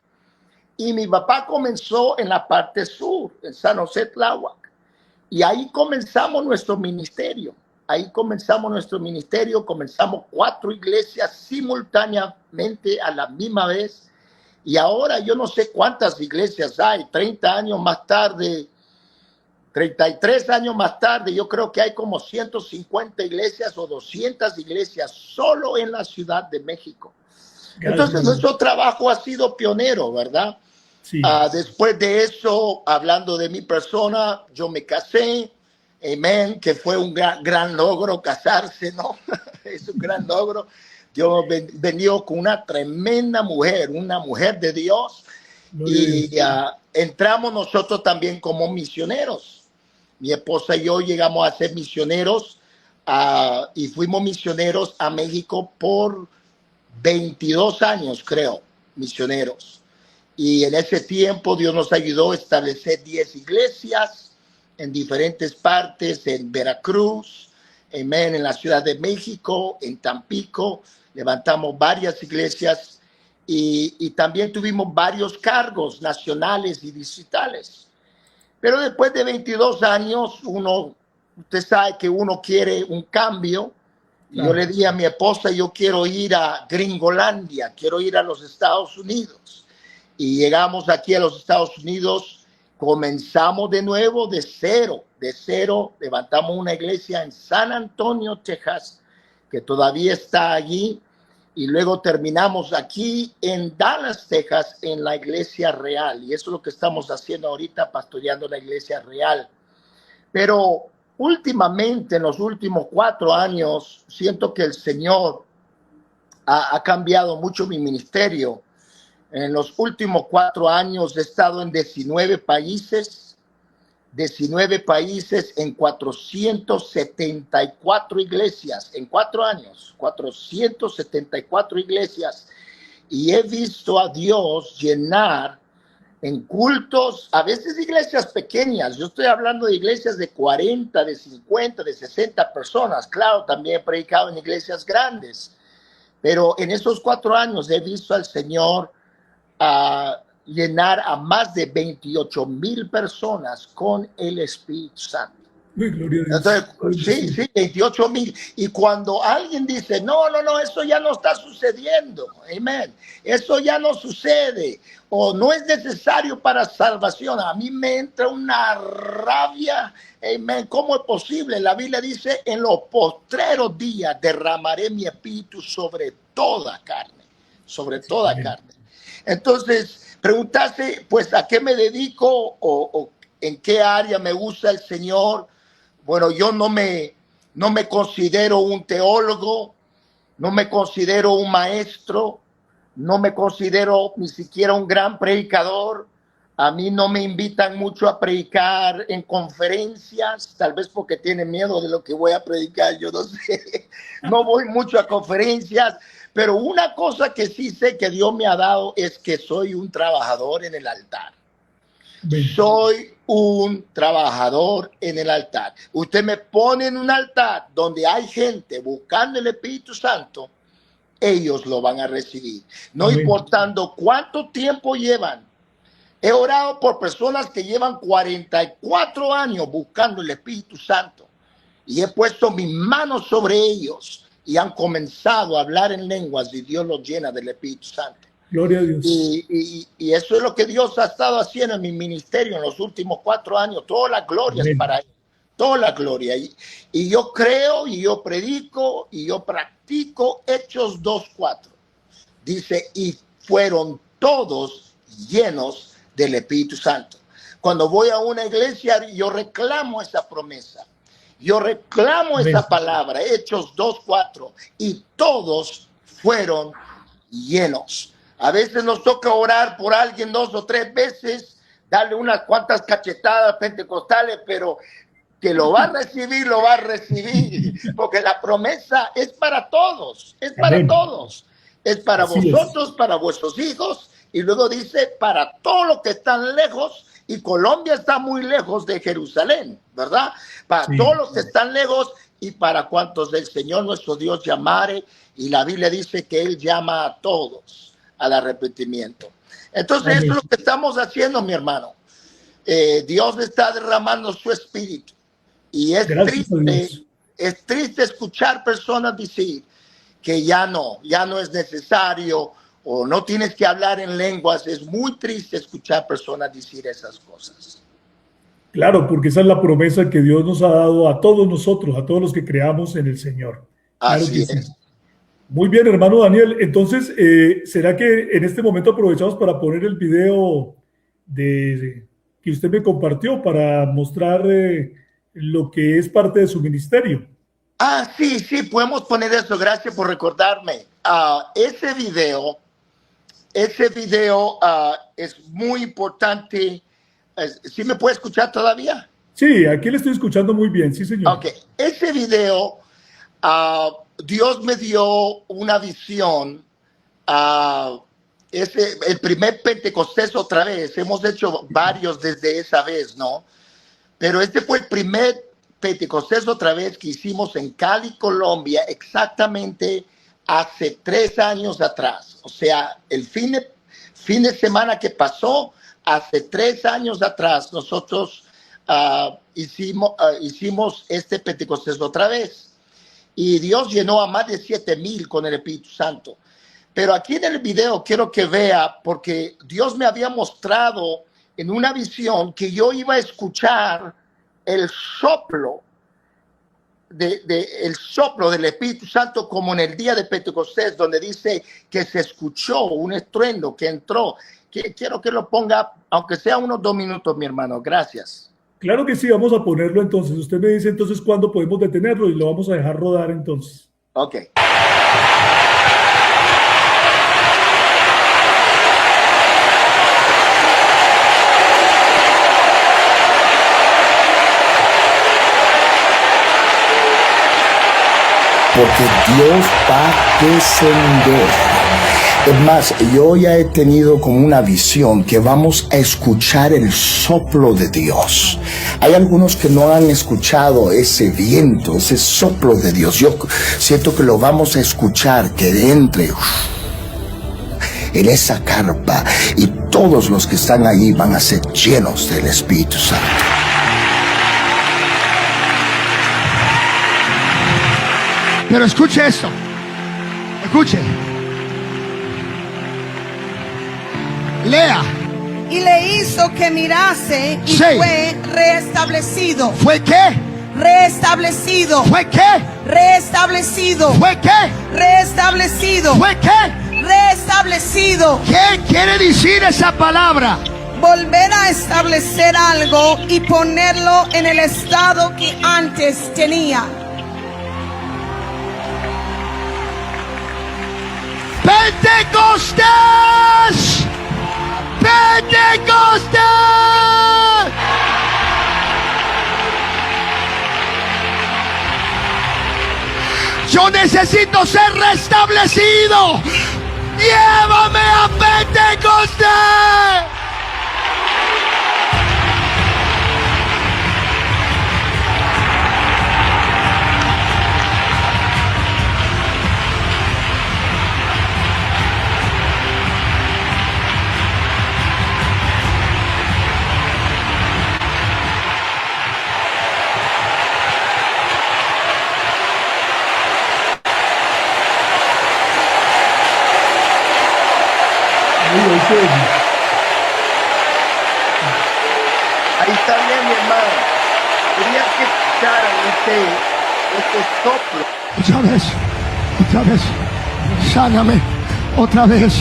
Y mi papá comenzó en la parte sur, en San José Tláhuac. Y ahí comenzamos nuestro ministerio. Comenzamos 4 iglesias simultáneamente a la misma vez. Y ahora yo no sé cuántas iglesias hay, 30 años más tarde, 33 años más tarde, yo creo que hay como 150 iglesias o 200 iglesias solo en la Ciudad de México. Entonces nuestro trabajo ha sido pionero, ¿verdad? Sí. Después de eso, hablando de mi persona, yo me casé, amén, que fue un gran logro casarse, ¿no? Es un gran logro. Dios vendió con una tremenda mujer, una mujer de Dios, y entramos nosotros también como misioneros. Mi esposa y yo llegamos a ser misioneros y fuimos misioneros a México por 22 años, creo, misioneros. Y en ese tiempo Dios nos ayudó a establecer 10 iglesias en diferentes partes, en Veracruz, amén, en la Ciudad de México, en Tampico. Levantamos varias iglesias y también tuvimos varios cargos nacionales y distritales. Pero después de 22 años, usted sabe que uno quiere un cambio. Claro. Yo le dije a mi esposa, yo quiero ir a Gringolandia, quiero ir a los Estados Unidos. Y llegamos aquí a los Estados Unidos, comenzamos de nuevo de cero, levantamos una iglesia en San Antonio, Texas, que todavía está allí, y luego terminamos aquí en Dallas, Texas, en la iglesia real, y eso es lo que estamos haciendo ahorita, pastoreando la iglesia real. Pero últimamente, en los últimos 4 años, siento que el Señor ha cambiado mucho mi ministerio. En los últimos 4 años he estado en 19 países en 474 iglesias, en 4 años, 474 iglesias, y he visto a Dios llenar en cultos, a veces iglesias pequeñas, yo estoy hablando de iglesias de 40, de 50, de 60 personas, claro, también he predicado en iglesias grandes, pero en esos 4 años he visto al Señor llenar a más de 28,000 personas con el Espíritu Santo. Entonces, sí, 28,000. Y cuando alguien dice, no, eso ya no está sucediendo, amén, eso ya no sucede, o no es necesario para salvación, a mí me entra una rabia, amén, ¿cómo es posible? La Biblia dice, en los postreros días derramaré mi espíritu sobre toda carne, Entonces, preguntarse, pues, ¿a qué me dedico o en qué área me usa el Señor? Bueno, yo no me considero un teólogo, no me considero un maestro, no me considero ni siquiera un gran predicador. A mí no me invitan mucho a predicar en conferencias, tal vez porque tienen miedo de lo que voy a predicar, yo no sé. No voy mucho a conferencias. Pero una cosa que sí sé que Dios me ha dado es que soy un trabajador en el altar. Amén. Soy un trabajador en el altar. Usted me pone en un altar donde hay gente buscando el Espíritu Santo, ellos lo van a recibir. No Amén. importando cuánto tiempo llevan. He orado por personas que llevan 44 años buscando el Espíritu Santo y he puesto mis manos sobre ellos y han comenzado a hablar en lenguas y Dios los llena del Espíritu Santo. Gloria a Dios. Y eso es lo que Dios ha estado haciendo en mi ministerio en los últimos 4 años. Toda la gloria Amén. es para Él. Toda la gloria. Y yo creo y yo predico y yo practico Hechos 2:4. Dice, y fueron todos llenos del Espíritu Santo. Cuando voy a una iglesia, yo reclamo esa promesa. Yo reclamo Amén. esa palabra, Hechos 2:4. Y todos fueron llenos. A veces nos toca orar por alguien 2 o 3 veces, darle unas cuantas cachetadas pentecostales, pero que lo va a recibir, porque la promesa es para todos, es para Amén. todos. Es para Así vosotros, para vuestros hijos, y luego dice para todos los que están lejos, y Colombia está muy lejos de Jerusalén, ¿verdad? Para Sí. todos los que están lejos y para cuantos del Señor nuestro Dios llamare, y la Biblia dice que Él llama a todos al arrepentimiento. Entonces, Amén. eso es lo que estamos haciendo, mi hermano. Dios está derramando su espíritu. Y es Gracias a Dios. triste escuchar personas decir que ya no es necesario o no tienes que hablar en lenguas. Es muy triste escuchar personas decir esas cosas. Claro, porque esa es la promesa que Dios nos ha dado a todos nosotros, a todos los que creamos en el Señor. Claro Así que es. sí. Muy bien, hermano Daniel. Entonces, ¿será que en este momento aprovechamos para poner el video que usted me compartió para mostrar lo que es parte de su ministerio? Sí, podemos poner eso. Gracias por recordarme. Ese video es muy importante. ¿Sí me puede escuchar todavía? Sí, aquí le estoy escuchando muy bien, sí, señor. Ok, ese video, Dios me dio una visión. El primer Pentecostés otra vez. Hemos hecho varios desde esa vez, ¿no? Pero este fue el primer Pentecostés otra vez que hicimos en Cali, Colombia, exactamente hace 3 años atrás. O sea, el fin de semana que pasó, hace 3 años atrás, nosotros hicimos este Pentecostés otra vez. Y Dios llenó a más de 7,000 con el Espíritu Santo. Pero aquí en el video quiero que vea, porque Dios me había mostrado en una visión que yo iba a escuchar el soplo del Espíritu Santo, como en el día de Pentecostés, donde dice que se escuchó un estruendo que entró. Quiero que lo ponga, aunque sea unos 2 minutos, mi hermano. Gracias. Claro que sí, vamos a ponerlo entonces. Usted me dice entonces cuándo podemos detenerlo y lo vamos a dejar rodar entonces. Ok. Porque Dios va a descender. Es más, yo ya he tenido como una visión que vamos a escuchar el soplo de Dios. Hay algunos que no han escuchado ese viento, ese soplo de Dios. Yo siento que lo vamos a escuchar, que entre en esa carpa y todos los que están allí van a ser llenos del Espíritu Santo. Pero escuche esto. Escuche. Lea. Y le hizo que mirase y Sí. fue restablecido. ¿Fue qué? Restablecido. ¿Fue qué? Restablecido. ¿Fue qué? Restablecido. ¿Fue qué? Restablecido. ¿Qué quiere decir esa palabra? Volver a establecer algo y ponerlo en el estado que antes tenía. ¡Pentecostés! ¡Pentecostés! Yo necesito ser restablecido. Llévame a Pentecostés. bendiciones. Ahí está bien, mi hermano. Quería que escucharan este soplo. Otra vez, sáname, otra vez,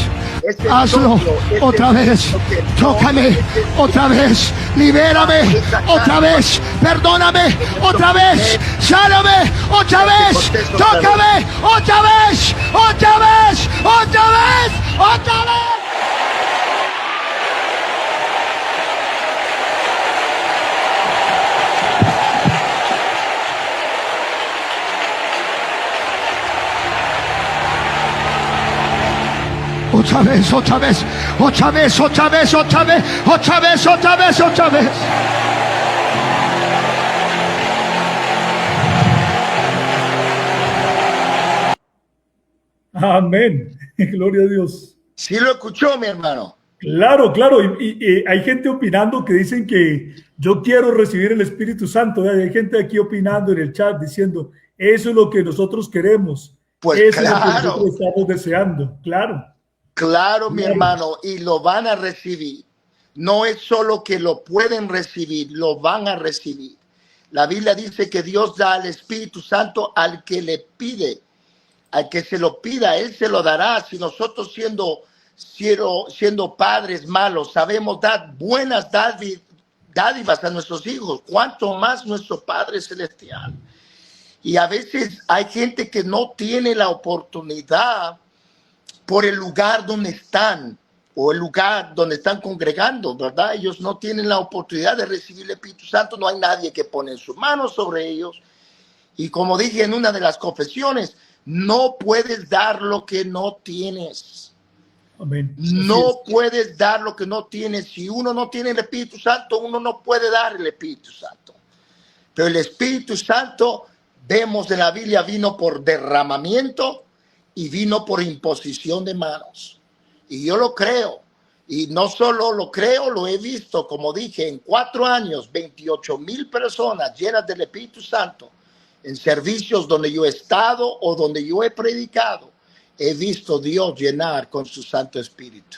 Este hazlo, soplo, otra vez, soplo que no tócame, debe de otra vez, libérame, otra vez, perdóname, otra vez, sáname, otra vez, tócame, otra vez, otra vez, otra vez, otra vez. Otra vez, otra vez, otra vez, otra vez, otra vez, otra vez, otra vez, otra vez. Amén. Gloria a Dios. Sí lo escuchó, mi hermano. Claro, claro. Y hay gente opinando que dicen que yo quiero recibir el Espíritu Santo. Hay gente aquí opinando en el chat diciendo, eso es lo que nosotros queremos. Pues eso es lo que claro. nosotros estamos deseando. Claro. Claro, mi hermano, y lo van a recibir. No es solo que lo pueden recibir, lo van a recibir. La Biblia dice que Dios da al Espíritu Santo al que le pide. Al que se lo pida, Él se lo dará. Si nosotros siendo padres malos sabemos dar buenas dádivas a nuestros hijos, cuánto más nuestro Padre Celestial. Y a veces hay gente que no tiene la oportunidad por el lugar donde están o el lugar donde están congregando, ¿verdad? Ellos no tienen la oportunidad de recibir el Espíritu Santo, no hay nadie que pone sus manos sobre ellos. Y como dije en una de las confesiones, no puedes dar lo que no tienes. Amén. No puedes dar lo que no tienes. Si uno no tiene el Espíritu Santo, uno no puede dar el Espíritu Santo. Pero el Espíritu Santo, vemos en la Biblia, vino por derramamiento y vino por imposición de manos. Y yo lo creo. Y no solo lo creo, lo he visto, como dije, en 4 años, 28,000 personas llenas del Espíritu Santo, en servicios donde yo he estado o donde yo he predicado, he visto Dios llenar con su Santo Espíritu.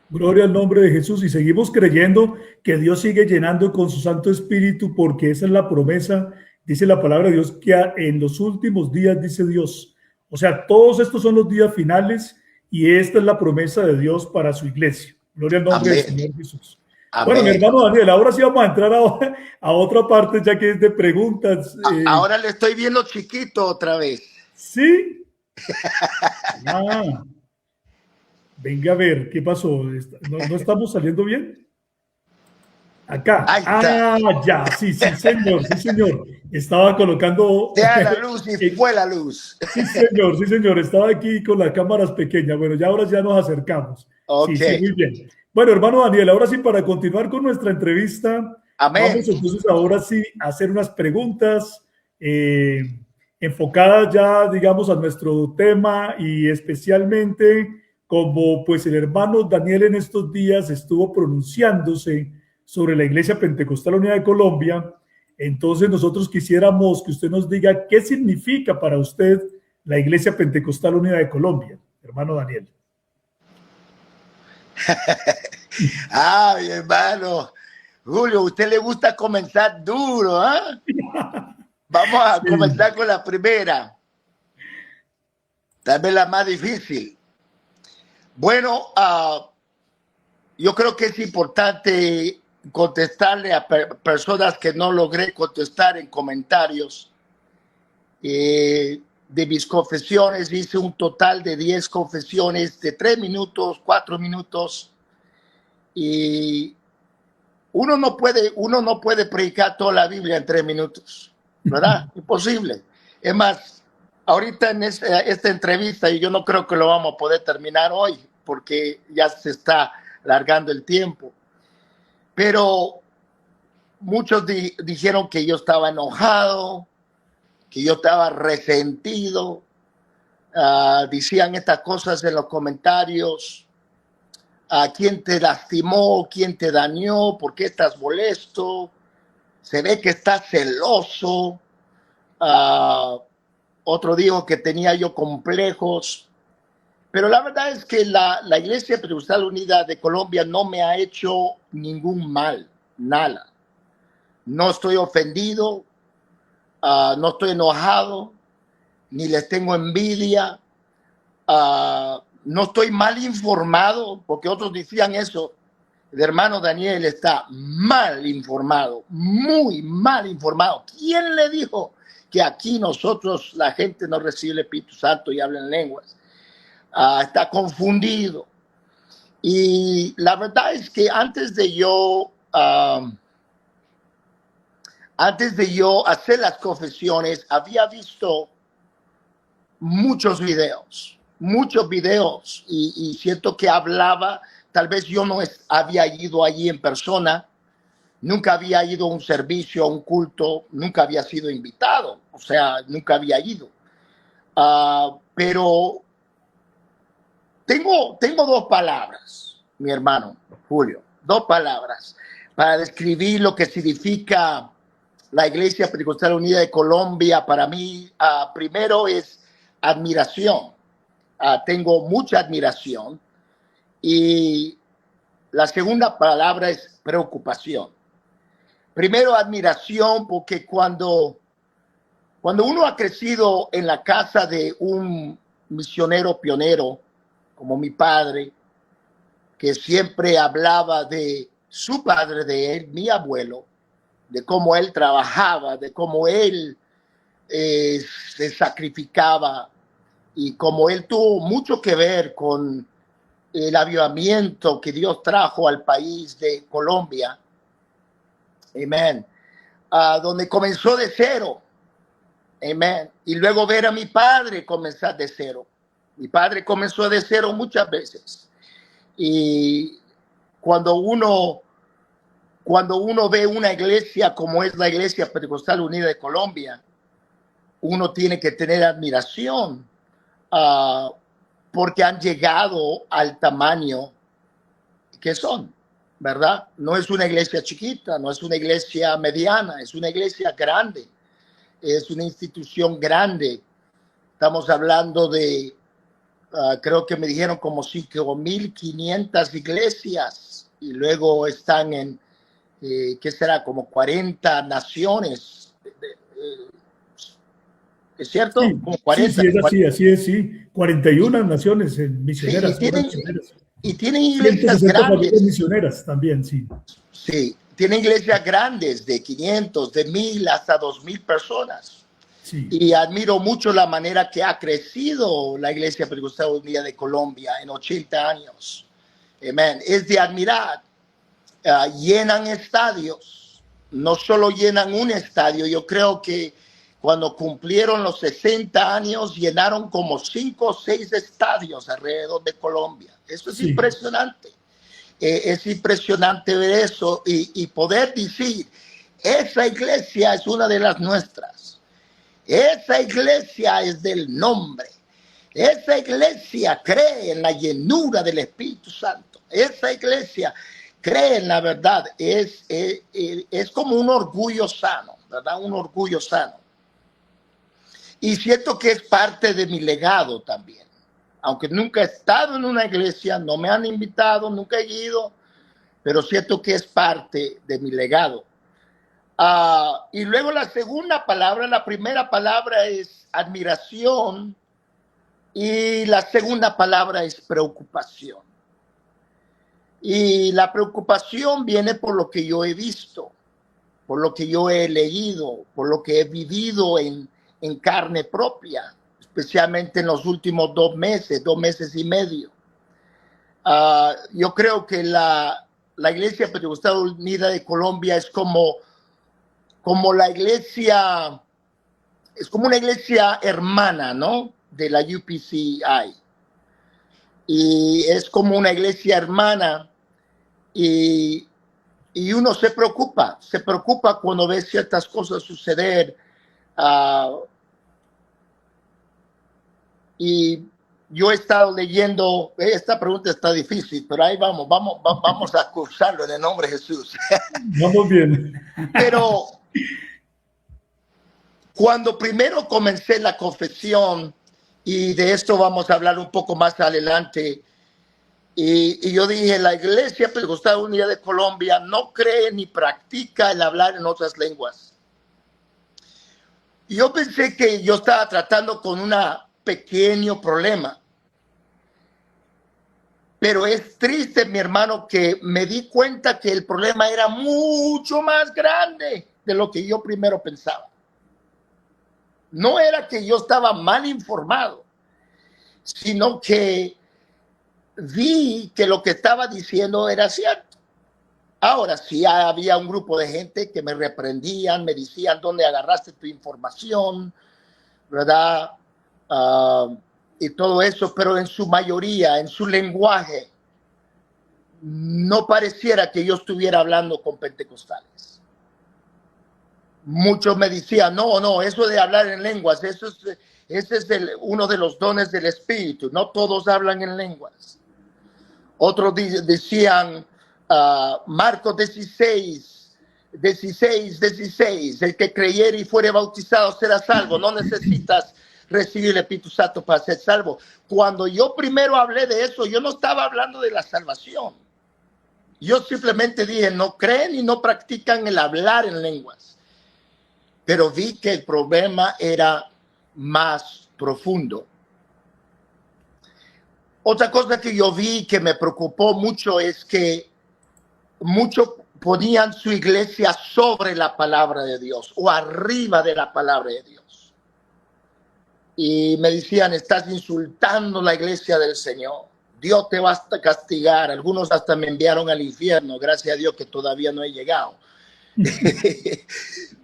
Gloria al nombre de Jesús. Y seguimos creyendo que Dios sigue llenando con su Santo Espíritu, porque esa es la promesa, dice la palabra de Dios, que en los últimos días, dice Dios. O sea, todos estos son los días finales y esta es la promesa de Dios para su iglesia. Gloria al nombre del Señor Jesús. Amén. Bueno, mi hermano Daniel, ahora sí vamos a entrar a otra parte, ya que es de preguntas. Ahora le estoy viendo chiquito otra vez. ¿Sí? Venga a ver, ¿qué pasó? ¿No estamos saliendo bien? Acá. Ya, sí, señor, sí, señor. Estaba colocando... Ya la luz y fue la luz. Sí, señor. Estaba aquí con las cámaras pequeñas. Bueno, ya ahora ya nos acercamos. Okay. Sí, muy bien. Bueno, hermano Daniel, ahora sí, para continuar con nuestra entrevista, amén, vamos entonces ahora sí a hacer unas preguntas enfocadas ya, digamos, a nuestro tema y especialmente como pues el hermano Daniel en estos días estuvo pronunciándose sobre la Iglesia Pentecostal Unida de Colombia. Entonces nosotros quisiéramos que usted nos diga qué significa para usted la Iglesia Pentecostal Unida de Colombia, hermano Daniel. Mi hermano Julio, a usted le gusta comenzar duro, ¿eh? Vamos a comenzar con la primera, tal vez la más difícil. Bueno, yo creo que es importante contestarle a personas que no logré contestar en comentarios. De mis confesiones hice un total de 10 confesiones de 3 minutos, 4 minutos, y uno no puede predicar toda la Biblia en 3 minutos, ¿verdad? Imposible. Es más, ahorita en esta entrevista, y yo no creo que lo vamos a poder terminar hoy porque ya se está alargando el tiempo, pero muchos dijeron que yo estaba enojado, que yo estaba resentido, decían estas cosas en los comentarios. ¿Quién te lastimó? ¿Quién te dañó? ¿Por qué estás molesto? Se ve que estás celoso. Otro dijo que tenía yo complejos. Pero la verdad es que la Iglesia Pentecostal Unida de Colombia no me ha hecho ningún mal, nada. No estoy ofendido, no estoy enojado, ni les tengo envidia, no estoy mal informado, porque otros decían eso. El hermano Daniel está mal informado, muy mal informado. ¿Quién le dijo que aquí nosotros, la gente no recibe el Espíritu Santo y habla en lenguas? Está confundido. Y la verdad es que antes de yo hacer las confesiones, había visto muchos videos y siento que hablaba, tal vez yo no había ido allí en persona, nunca había ido a un servicio, a un culto, nunca había sido invitado, o sea, nunca había ido. Pero tengo dos palabras, mi hermano Julio, dos palabras para describir lo que significa la Iglesia Pentecostal Unida de Colombia. Para mí, primero es admiración. Tengo mucha admiración. Y la segunda palabra es preocupación. Primero, admiración, porque cuando uno ha crecido en la casa de un misionero pionero, como mi padre, que siempre hablaba de su padre, de él, mi abuelo, de cómo él trabajaba, de cómo él se sacrificaba y cómo él tuvo mucho que ver con el avivamiento que Dios trajo al país de Colombia. Amén. Donde comenzó de cero. Amén. Y luego ver a mi padre comenzar de cero. Mi padre comenzó de cero muchas veces. Y cuando uno ve una iglesia como es la Iglesia Pentecostal Unida de Colombia, uno tiene que tener admiración porque han llegado al tamaño que son, ¿verdad? No es una iglesia chiquita, no es una iglesia mediana, es una iglesia grande, es una institución grande. Estamos hablando de, creo que me dijeron como 5.500 iglesias y luego están en, ¿qué será? Como 40 naciones. ¿Es cierto? Sí, Como 40. sí, es así es, sí. 41 naciones misioneras. Sí, y tienen iglesias 160 grandes. familias misioneras también, sí. Sí, tienen iglesias grandes de 500, de 1,000 hasta 2,000 personas. Sí. Y admiro mucho la manera que ha crecido la Iglesia Pentecostal Unida de Colombia en 80 años. Amén. Es de admirar. Llenan estadios. No solo llenan un estadio, yo creo que cuando cumplieron los 60 años, llenaron como 5 o 6 estadios alrededor de Colombia. Eso es impresionante. Es impresionante ver eso y poder decir, esa iglesia es una de las nuestras. Esa iglesia es del nombre. Esa iglesia cree en la llenura del Espíritu Santo. Esa iglesia cree en la verdad. Es como un orgullo sano, ¿verdad? Un orgullo sano. Y siento que es parte de mi legado también. Aunque nunca he estado en una iglesia, no me han invitado, nunca he ido, pero siento que es parte de mi legado. Y luego la segunda palabra, la primera palabra es admiración y la segunda palabra es preocupación. Y la preocupación viene por lo que yo he visto, por lo que yo he leído, por lo que he vivido en carne propia, especialmente en los últimos 2 meses y medio. Yo creo que la Iglesia Pentecostal Unida de Colombia es como la iglesia, es como una iglesia hermana, ¿no? De la UPCI. Y es como una iglesia hermana y uno se preocupa cuando ve ciertas cosas suceder. Y yo he estado leyendo, esta pregunta está difícil, pero ahí vamos a cursarlo en el nombre de Jesús. Vamos bien. Pero cuando primero comencé la confesión Y de esto vamos a hablar un poco más adelante. Y yo dije, la Iglesia Pentecostal Unida de Colombia no cree ni practica el hablar en otras lenguas. Y yo pensé que yo estaba tratando con un pequeño problema. Pero es triste, mi hermano, que me di cuenta que el problema era mucho más grande de lo que yo primero pensaba. No era que yo estaba mal informado, sino que vi que lo que estaba diciendo era cierto. Ahora, sí había un grupo de gente que me reprendían, me decían dónde agarraste tu información, ¿verdad? Y todo eso, pero en su mayoría, en su lenguaje, no pareciera que yo estuviera hablando con pentecostales. Muchos me decían, no, eso de hablar en lenguas, ese es uno de los dones del Espíritu, no todos hablan en lenguas. Otros decían, Marcos 16, el que creyere y fuere bautizado será salvo, no necesitas recibir el Espíritu Santo para ser salvo. Cuando yo primero hablé de eso, yo no estaba hablando de la salvación. Yo simplemente dije, no creen y no practican el hablar en lenguas. Pero vi que el problema era más profundo. Otra cosa que yo vi que me preocupó mucho es que muchos ponían su iglesia sobre la palabra de Dios o arriba de la palabra de Dios. Y me decían, estás insultando la iglesia del Señor. Dios te va a castigar. Algunos hasta me enviaron al infierno. Gracias a Dios que todavía no he llegado.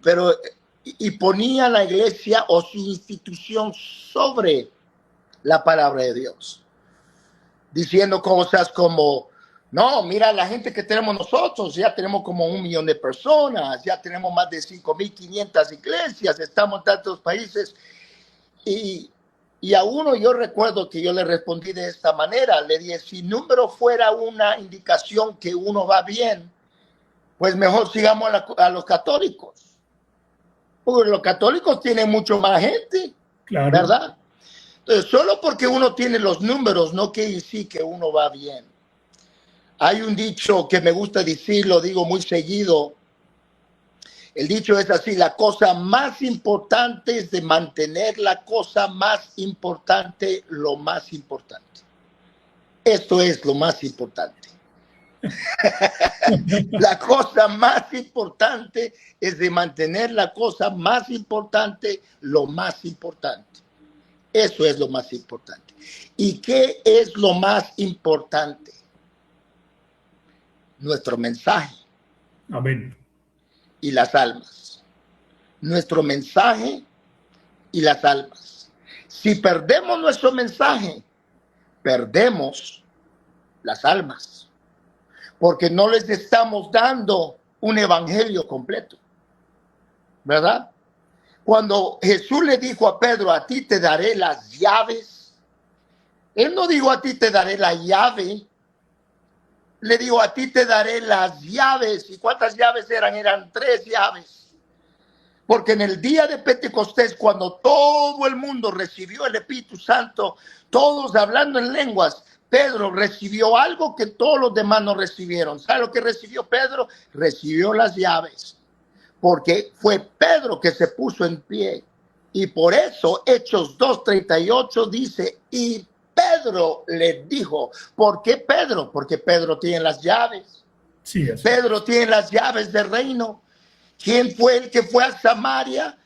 Pero, y ponía la iglesia o su institución sobre la palabra de Dios. Diciendo cosas como, no, mira la gente que tenemos nosotros, ya tenemos como 1 millón de personas, ya tenemos más de 5,500 iglesias, estamos en tantos países. Y a uno yo recuerdo que yo le respondí de esta manera, le dije, si número fuera una indicación que uno va bien, pues mejor sigamos a los católicos. Porque los católicos tienen mucho más gente, claro, ¿verdad? Entonces, solo porque uno tiene los números no quiere decir que uno va bien. Hay un dicho que me gusta decir, lo digo muy seguido. El dicho es así, la cosa más importante es de mantener la cosa más importante, lo más importante. Esto es lo más importante. La cosa más importante es de mantener la cosa más importante, lo más importante. Eso es lo más importante. ¿Y qué es lo más importante? Nuestro mensaje. Amén. Y las almas. Nuestro mensaje y las almas. Si perdemos nuestro mensaje, perdemos las almas. Porque no les estamos dando un evangelio completo. ¿Verdad? Cuando Jesús le dijo a Pedro, a ti te daré las llaves. Él no dijo a ti te daré la llave. Le dijo a ti te daré las llaves. ¿Y cuántas llaves eran? Eran 3 llaves. Porque en el día de Pentecostés, cuando todo el mundo recibió el Espíritu Santo, todos hablando en lenguas, Pedro recibió algo que todos los demás no recibieron. ¿Sabe lo que recibió Pedro? Recibió las llaves. Porque fue Pedro que se puso en pie. Y por eso Hechos 2:38 dice, y Pedro le dijo, ¿por qué Pedro? Porque Pedro tiene las llaves. Sí, Pedro tiene las llaves del reino. ¿Quién fue el que fue a Samaria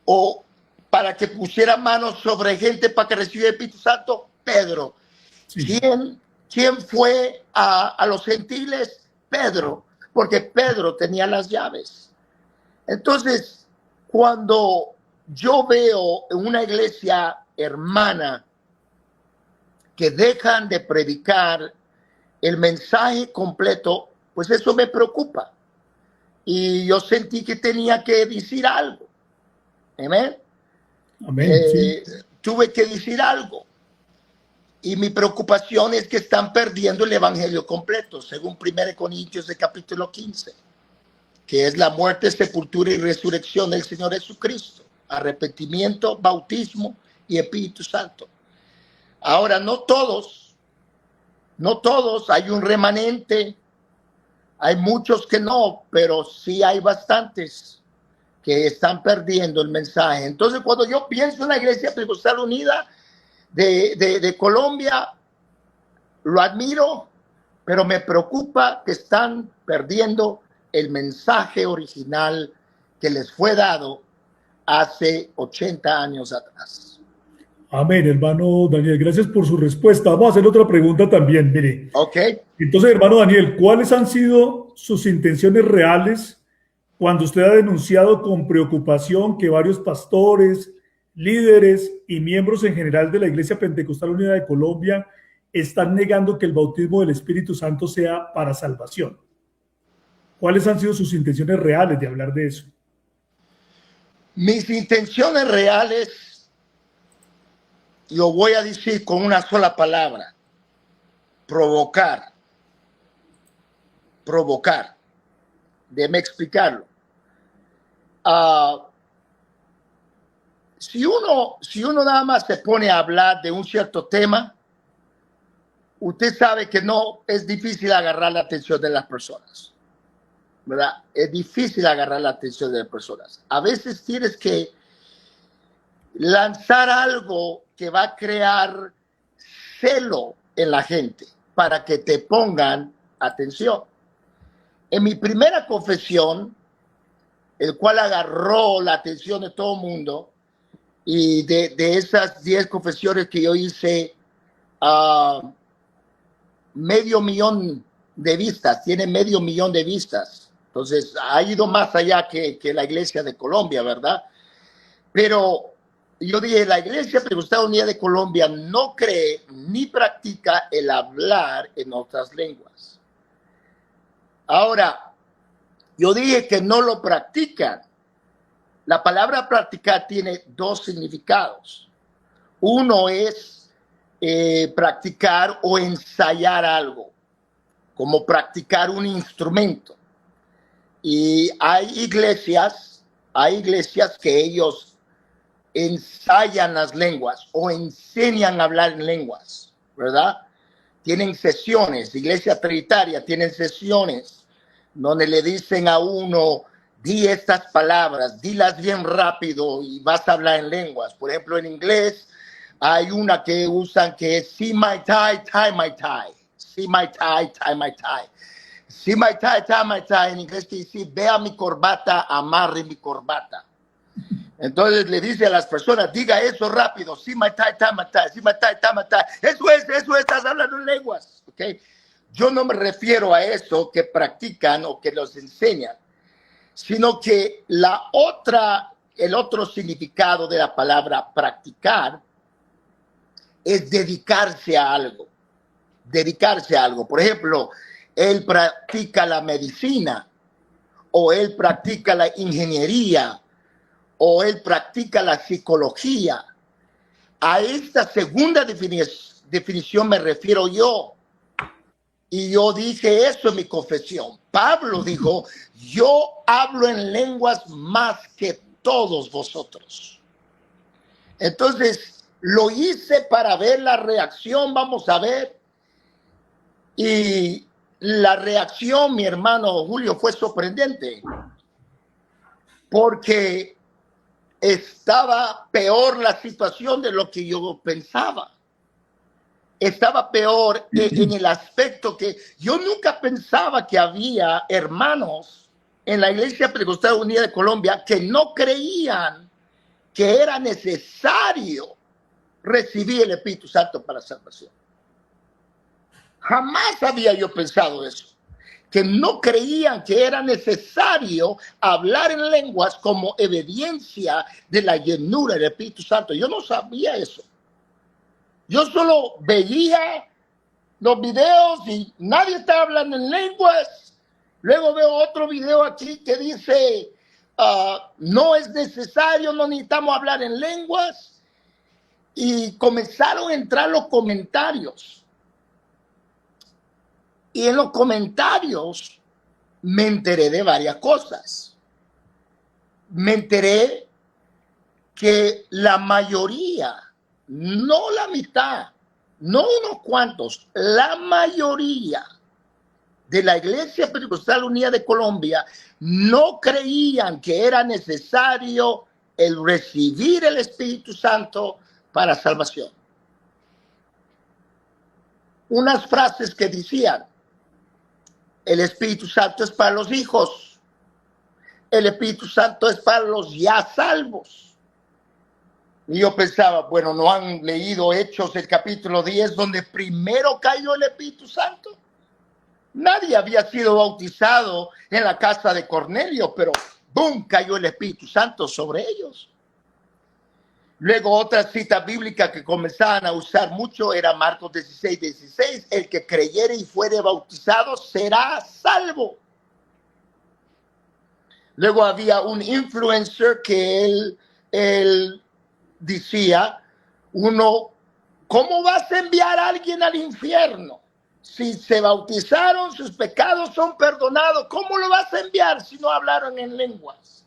o para que pusiera manos sobre gente para que recibiera el Espíritu Santo? Pedro. Sí. ¿Quién fue a los gentiles? Pedro, porque Pedro tenía las llaves. Entonces, cuando yo veo una iglesia hermana que dejan de predicar el mensaje completo, pues eso me preocupa. Y yo sentí que tenía que decir algo. Amén. Amén. Sí. Tuve que decir algo. Y mi preocupación es que están perdiendo el evangelio completo, según 1 Corintios de capítulo 15, que es la muerte, sepultura y resurrección del Señor Jesucristo, arrepentimiento, bautismo y Espíritu Santo. Ahora, no todos, hay un remanente, hay muchos que no, pero sí hay bastantes que están perdiendo el mensaje. Entonces, cuando yo pienso en la Iglesia Pentecostal Unida de Colombia, lo admiro, pero me preocupa que están perdiendo el mensaje original que les fue dado hace 80 años atrás. Amén, hermano Daniel. Gracias por su respuesta. Vamos a hacer otra pregunta también. Mire, Ok. entonces, hermano Daniel, ¿cuáles han sido sus intenciones reales cuando usted ha denunciado con preocupación que varios pastores, líderes y miembros en general de la Iglesia Pentecostal Unida de Colombia están negando que el bautismo del Espíritu Santo sea para salvación? ¿Cuáles han sido sus intenciones reales de hablar de eso? Mis intenciones reales, lo voy a decir con una sola palabra: provocar. Provocar. Déjeme explicarlo. Si uno nada más se pone a hablar de un cierto tema, usted sabe que no es difícil agarrar la atención de las personas, ¿verdad? Es difícil agarrar la atención de las personas. A veces tienes que lanzar algo que va a crear celo en la gente para que te pongan atención. En mi primera confesión, el cual agarró la atención de todo el mundo, y de esas 10 confesiones que yo hice, 500,000 de vistas, tiene 500,000 de vistas. Entonces ha ido más allá que la Iglesia de Colombia, ¿verdad? Pero yo dije, la Iglesia Pentecostal Unida de Colombia no cree ni practica el hablar en otras lenguas. Ahora, yo dije que no lo practican. La palabra practicar tiene dos significados. Uno es practicar o ensayar algo, como practicar un instrumento. Y hay iglesias que ellos ensayan las lenguas o enseñan a hablar en lenguas, ¿verdad? Tienen sesiones, Iglesia Trinitaria tienen sesiones donde le dicen a uno: di estas palabras, dilas bien rápido y vas a hablar en lenguas. Por ejemplo, en inglés hay una que usan que es see my tie my tie. See my tie my tie. See my tie my tie. En inglés quiere decir: vea mi corbata, amarre mi corbata. Entonces le dice a las personas: diga eso rápido. See my tie my tie. See my tie my tie. Eso es, estás hablando en lenguas. ¿Okay? Yo no me refiero a eso que practican o que los enseñan, sino que el otro significado de la palabra practicar es dedicarse a algo. Dedicarse a algo. Por ejemplo, él practica la medicina, o él practica la ingeniería, o él practica la psicología. A esta segunda definición me refiero yo. Y yo dije eso en mi confesión. Pablo dijo: yo hablo en lenguas más que todos vosotros. Entonces, lo hice para ver la reacción, vamos a ver. Y la reacción, mi hermano Julio, fue sorprendente. Porque estaba peor la situación de lo que yo pensaba. Estaba peor en el aspecto que yo nunca pensaba que había hermanos en la Iglesia Pentecostal Unida de Colombia que no creían que era necesario recibir el Espíritu Santo para salvación. Jamás había yo pensado eso, que no creían que era necesario hablar en lenguas como evidencia de la llenura del Espíritu Santo. Yo no sabía eso. Yo solo veía los videos y nadie está hablando en lenguas. Luego veo otro video aquí que dice: no es necesario, no necesitamos hablar en lenguas. Y comenzaron a entrar los comentarios. Y en los comentarios me enteré de varias cosas. Me enteré que la mayoría, no la mitad, no unos cuantos, la mayoría de la Iglesia Pentecostal Unida de Colombia no creían que era necesario el recibir el Espíritu Santo para salvación. Unas frases que decían: el Espíritu Santo es para los hijos, el Espíritu Santo es para los ya salvos. Y yo pensaba, bueno, ¿no han leído Hechos el capítulo 10 donde primero cayó el Espíritu Santo? Nadie había sido bautizado en la casa de Cornelio, pero ¡boom!, cayó el Espíritu Santo sobre ellos. Luego otra cita bíblica que comenzaban a usar mucho era Marcos 16:16. El que creyere y fuere bautizado será salvo. Luego había un influencer que él decía, ¿cómo vas a enviar a alguien al infierno? Si se bautizaron, sus pecados son perdonados. ¿Cómo lo vas a enviar si no hablaron en lenguas?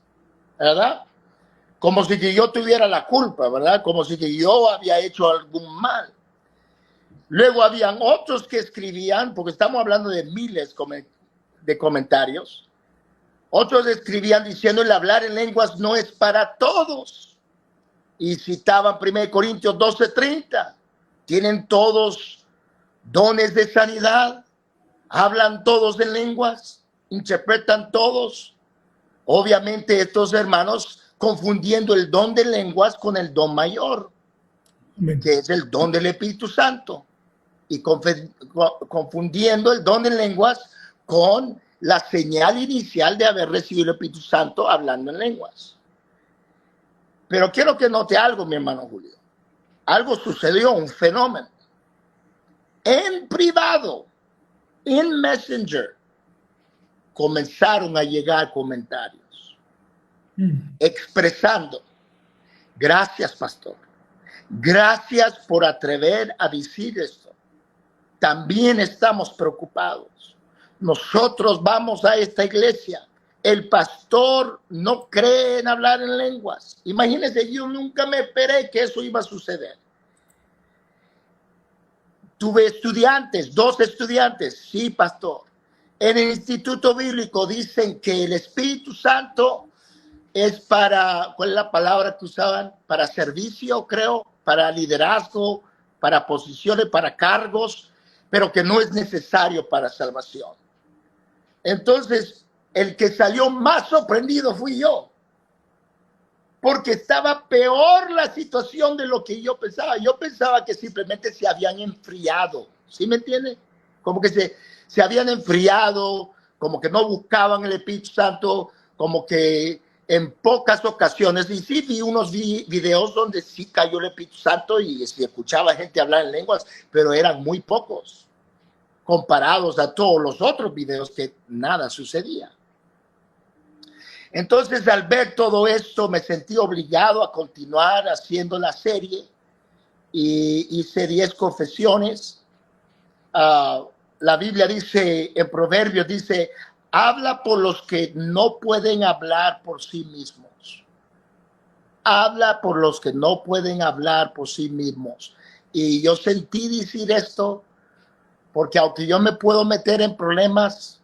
¿Verdad? Como si que yo tuviera la culpa, ¿verdad? Como si que yo había hecho algún mal. Luego habían otros que escribían, porque estamos hablando de miles de comentarios. Otros escribían diciendo el hablar en lenguas no es para todos. Y citaban 1 Corintios 12:30. Tienen todos dones de sanidad, hablan todos en lenguas, interpretan todos. Obviamente estos hermanos confundiendo el don de lenguas con el don mayor, que es el don del Espíritu Santo, y confundiendo el don de lenguas con la señal inicial de haber recibido el Espíritu Santo hablando en lenguas. Pero quiero que note algo, mi hermano Julio. Algo sucedió, un fenómeno. En privado, en Messenger, comenzaron a llegar comentarios expresando: gracias, pastor, gracias por atrever a decir esto. También estamos preocupados. Nosotros vamos a esta iglesia. El pastor no cree en hablar en lenguas. Imagínense, yo nunca me esperé que eso iba a suceder. Tuve estudiantes, 2 estudiantes. Sí, pastor. En el Instituto Bíblico dicen que el Espíritu Santo es para, ¿cuál es la palabra que usaban? Para servicio, creo, para liderazgo, para posiciones, para cargos, pero que no es necesario para salvación. Entonces, el que salió más sorprendido fui yo, porque estaba peor la situación de lo que yo pensaba. Yo pensaba que simplemente se habían enfriado, ¿sí me entiende? Como que se habían enfriado, como que no buscaban el Espíritu Santo, como que en pocas ocasiones, y sí vi unos videos donde sí cayó el Espíritu Santo y se escuchaba gente hablar en lenguas, pero eran muy pocos comparados a todos los otros videos que nada sucedía. Entonces, al ver todo esto, me sentí obligado a continuar haciendo la serie y hice 10 confesiones. La Biblia dice, en Proverbios dice, habla por los que no pueden hablar por sí mismos. Habla por los que no pueden hablar por sí mismos. Y yo sentí decir esto porque aunque yo me puedo meter en problemas,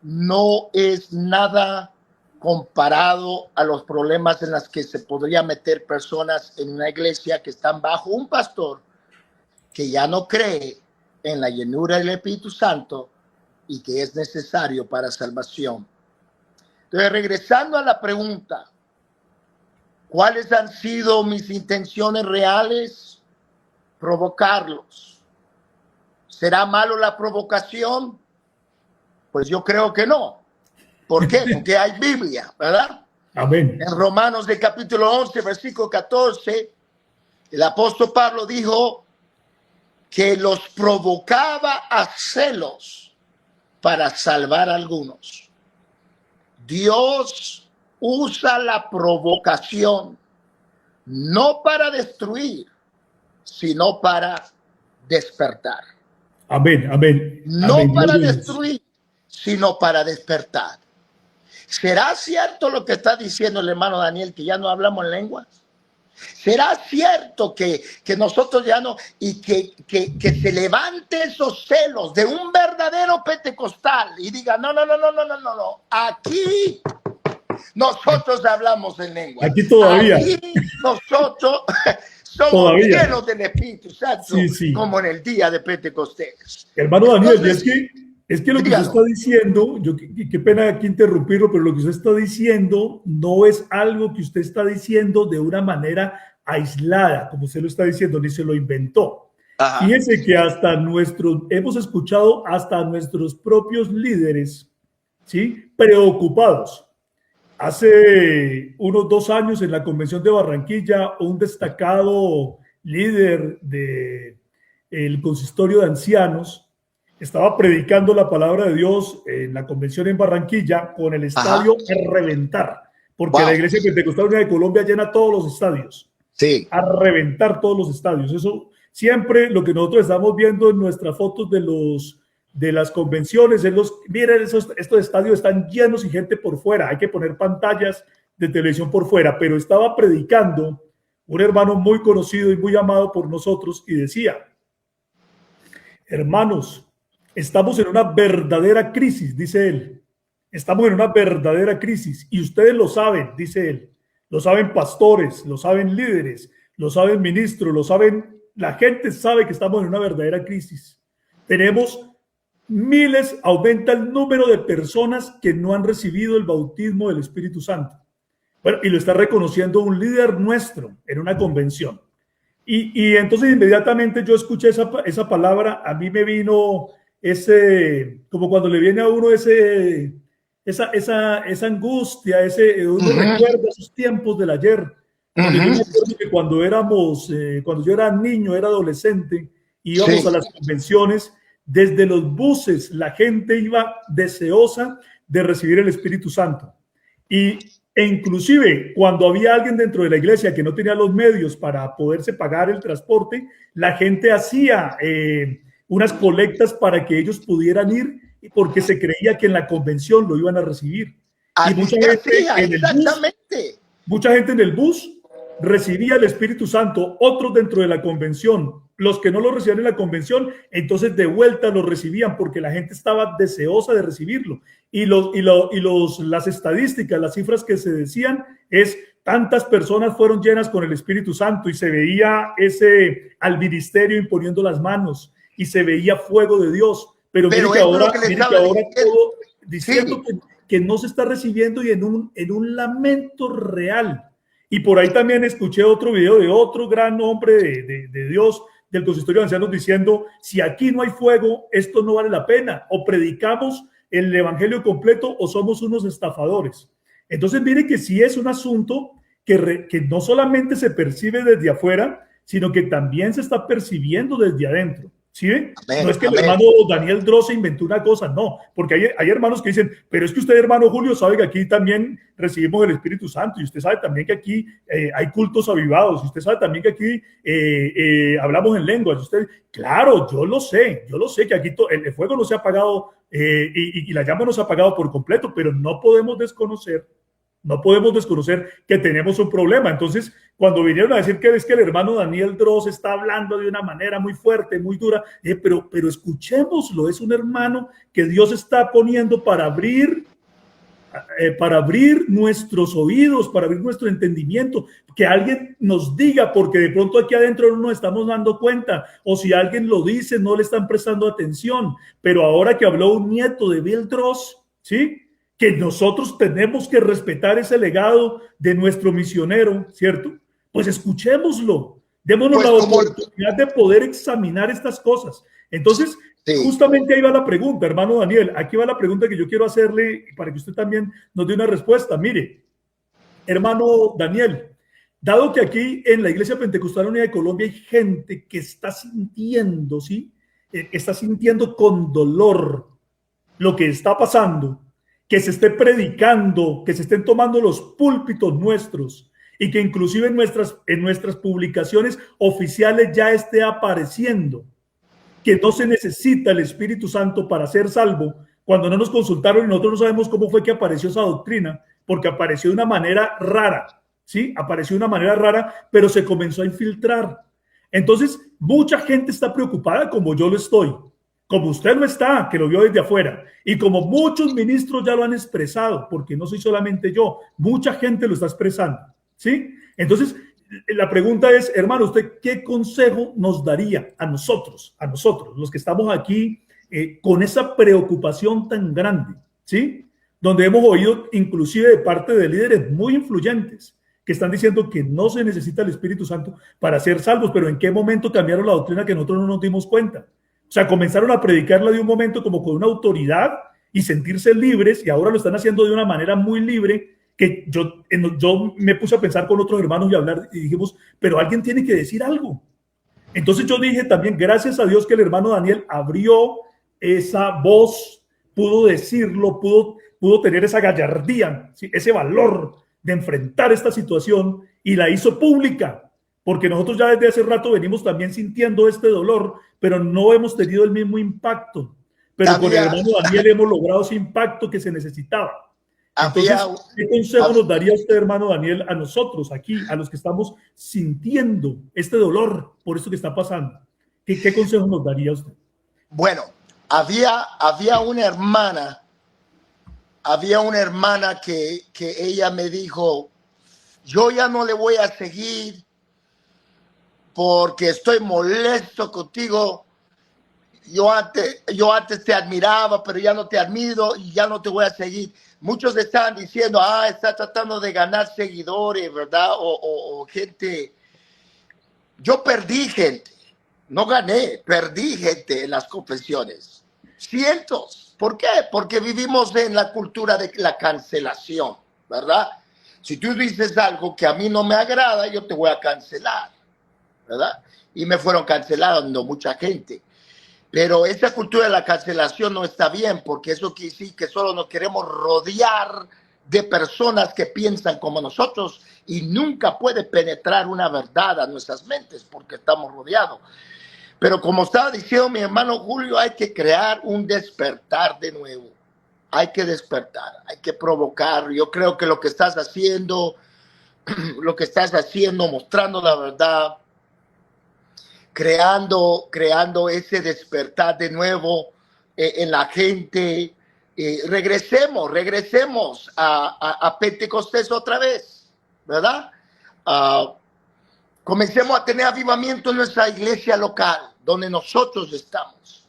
no es nada comparado a los problemas en los que se podría meter personas en una iglesia que están bajo un pastor que ya no cree en la llenura del Espíritu Santo y que es necesario para salvación. Entonces, regresando a la pregunta, ¿cuáles han sido mis intenciones reales? Provocarlos. ¿Será malo la provocación? Pues yo creo que no. ¿Por qué? Porque hay Biblia, ¿verdad? Amén. En Romanos del capítulo 11, versículo 14, el apóstol Pablo dijo que los provocaba a celos para salvar a algunos. Dios usa la provocación no para destruir, sino para despertar. Amén, amén. No amén. para destruir, sino para despertar. ¿Será cierto lo que está diciendo el hermano Daniel, que ya no hablamos en lenguas? ¿Será cierto que nosotros ya no, y que se levante esos celos de un verdadero pentecostal y diga, no, aquí nosotros hablamos en lengua. Aquí todavía. Aquí nosotros somos Todavía. llenos del Espíritu Santo, Sí. como en el día de Pentecostés. Hermano Daniel, Entonces, es que lo que dígalo. usted está diciendo, qué pena aquí interrumpirlo, pero lo que usted está diciendo no es algo que usted está diciendo de una manera aislada, como usted lo está diciendo, ni se lo inventó. Ajá. Fíjese que hemos escuchado hasta nuestros propios líderes, ¿sí? Preocupados. Hace unos 2 años en la convención de Barranquilla, un destacado líder del consistorio de ancianos estaba predicando la palabra de Dios en la convención en Barranquilla con el estadio a reventar, porque la Iglesia Pentecostal Unida de Colombia llena todos los estadios. Sí. A reventar todos los estadios. Eso siempre lo que nosotros estamos viendo en nuestras fotos de las convenciones, miren, estos estadios están llenos y gente por fuera, hay que poner pantallas de televisión por fuera, pero estaba predicando un hermano muy conocido y muy amado por nosotros y decía, hermanos, estamos en una verdadera crisis, dice él, estamos en una verdadera crisis y ustedes lo saben, dice él, lo saben pastores, lo saben líderes, lo saben ministros, lo saben, la gente sabe que estamos en una verdadera crisis. Tenemos miles, aumenta el número de personas que no han recibido el bautismo del Espíritu Santo. Bueno, y lo está reconociendo un líder nuestro en una convención. Y entonces inmediatamente yo escuché esa palabra, a mí me vino como cuando le viene a uno esa angustia, uno recuerda esos tiempos del ayer. Yo me acuerdo que cuando yo era niño, era adolescente, íbamos a las convenciones. Desde los buses la gente iba deseosa de recibir el Espíritu Santo. E inclusive cuando había alguien dentro de la iglesia que no tenía los medios para poderse pagar el transporte, la gente hacía unas colectas para que ellos pudieran ir porque se creía que en la convención lo iban a recibir. Y mucha gente en el bus recibía el Espíritu Santo, otros dentro de la convención. Los que no lo recibían en la convención, entonces de vuelta lo recibían porque la gente estaba deseosa de recibirlo. Y las estadísticas, las cifras que se decían es tantas personas fueron llenas con el Espíritu Santo y se veía al ministerio imponiendo las manos y se veía fuego de Dios. Pero mire que ahora todo diciendo que no se está recibiendo y en un lamento real. Y por ahí también escuché otro video de otro gran hombre de Dios del consistorio de ancianos diciendo, si aquí no hay fuego, esto no vale la pena, o predicamos el evangelio completo o somos unos estafadores. Entonces mire que sí es un asunto que no solamente se percibe desde afuera, sino que también se está percibiendo desde adentro. ¿Sí? No es que el hermano Daniel Dross inventó una cosa, no, porque hay hermanos que dicen, pero es que usted, hermano Julio, sabe que aquí también recibimos el Espíritu Santo, y usted sabe también que aquí hay cultos avivados, y usted sabe también que aquí hablamos en lenguas. Usted, claro, yo lo sé que aquí el fuego no se ha apagado y la llama no se ha apagado por completo, pero no podemos desconocer que tenemos un problema. Entonces, cuando vinieron a decir que es que el hermano Daniel Dross está hablando de una manera muy fuerte, muy dura, pero escuchémoslo, es un hermano que Dios está poniendo para abrir nuestros oídos, para abrir nuestro entendimiento, que alguien nos diga, porque de pronto aquí adentro no nos estamos dando cuenta, o si alguien lo dice, no le están prestando atención. Pero ahora que habló un nieto de Bill Dross, ¿sí?, que nosotros tenemos que respetar ese legado de nuestro misionero, ¿cierto? Pues escuchémoslo, démonos la oportunidad de poder examinar estas cosas. Entonces, justamente ahí va la pregunta, hermano Daniel, aquí va la pregunta que yo quiero hacerle para que usted también nos dé una respuesta. Mire, hermano Daniel, dado que aquí en la Iglesia Pentecostal Unida de Colombia hay gente que está sintiendo, ¿sí? Está sintiendo con dolor lo que está pasando, que se esté predicando, que se estén tomando los púlpitos nuestros y que inclusive en nuestras publicaciones oficiales ya esté apareciendo que no se necesita el Espíritu Santo para ser salvo, cuando no nos consultaron y nosotros no sabemos cómo fue que apareció esa doctrina, porque apareció de una manera rara, ¿sí? Apareció de una manera rara, pero se comenzó a infiltrar. Entonces, mucha gente está preocupada como yo lo estoy, como usted lo está, que lo vio desde afuera, y como muchos ministros ya lo han expresado, porque no soy solamente yo, mucha gente lo está expresando, ¿sí? Entonces, la pregunta es, hermano, ¿usted qué consejo nos daría a nosotros, los que estamos aquí con esa preocupación tan grande, ¿sí? Donde hemos oído inclusive de parte de líderes muy influyentes que están diciendo que no se necesita el Espíritu Santo para ser salvos, pero ¿en qué momento cambiaron la doctrina que nosotros no nos dimos cuenta? O sea, comenzaron a predicarla de un momento como con una autoridad y sentirse libres, y ahora lo están haciendo de una manera muy libre, que yo me puse a pensar con otros hermanos y hablar, y dijimos, pero alguien tiene que decir algo. Entonces yo dije también, gracias a Dios que el hermano Daniel abrió esa voz, pudo decirlo, pudo tener esa gallardía, ¿sí? Ese valor de enfrentar esta situación, y la hizo pública, porque nosotros ya desde hace rato venimos también sintiendo este dolor, pero no hemos tenido el mismo impacto. Pero con el hermano Daniel hemos logrado ese impacto que se necesitaba. Entonces, ¿qué consejo nos daría usted, hermano Daniel, a nosotros aquí, a los que estamos sintiendo este dolor por esto que está pasando? ¿Qué consejo nos daría usted? Bueno, había una hermana que ella me dijo, yo ya no le voy a seguir porque estoy molesto contigo. Yo antes te admiraba, pero ya no te admiro y ya no te voy a seguir. Muchos estaban diciendo, está tratando de ganar seguidores, ¿verdad? O gente. Yo perdí gente, no gané, perdí gente en las confesiones. Cientos. ¿Por qué? Porque vivimos en la cultura de la cancelación, ¿verdad? Si tú dices algo que a mí no me agrada, yo te voy a cancelar, ¿verdad? Y me fueron cancelando mucha gente. Pero esa cultura de la cancelación no está bien, porque eso quiere decir que solo nos queremos rodear de personas que piensan como nosotros, y nunca puede penetrar una verdad a nuestras mentes porque estamos rodeados. Pero como estaba diciendo mi hermano Julio, hay que crear un despertar de nuevo. Hay que despertar, hay que provocar. Yo creo que lo que estás haciendo, mostrando la verdad, creando ese despertar de nuevo en la gente. Regresemos a Pentecostés otra vez, ¿verdad? Comencemos a tener avivamiento en nuestra iglesia local, donde nosotros estamos,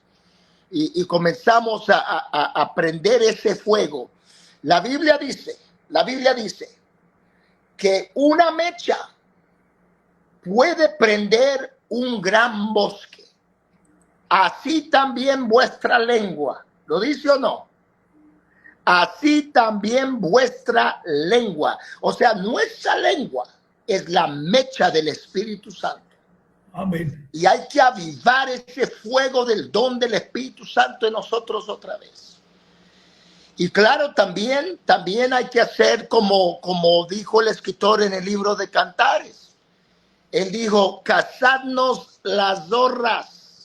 y comenzamos a prender ese fuego. La Biblia dice que una mecha puede prender un gran bosque. Así también vuestra lengua. ¿Lo dice o no? Así también vuestra lengua. O sea, nuestra lengua es la mecha del Espíritu Santo. Amén. Y hay que avivar ese fuego del don del Espíritu Santo en nosotros otra vez. Y claro, también hay que hacer como dijo el escritor en el libro de Cantares. Él dijo, cazadnos las zorras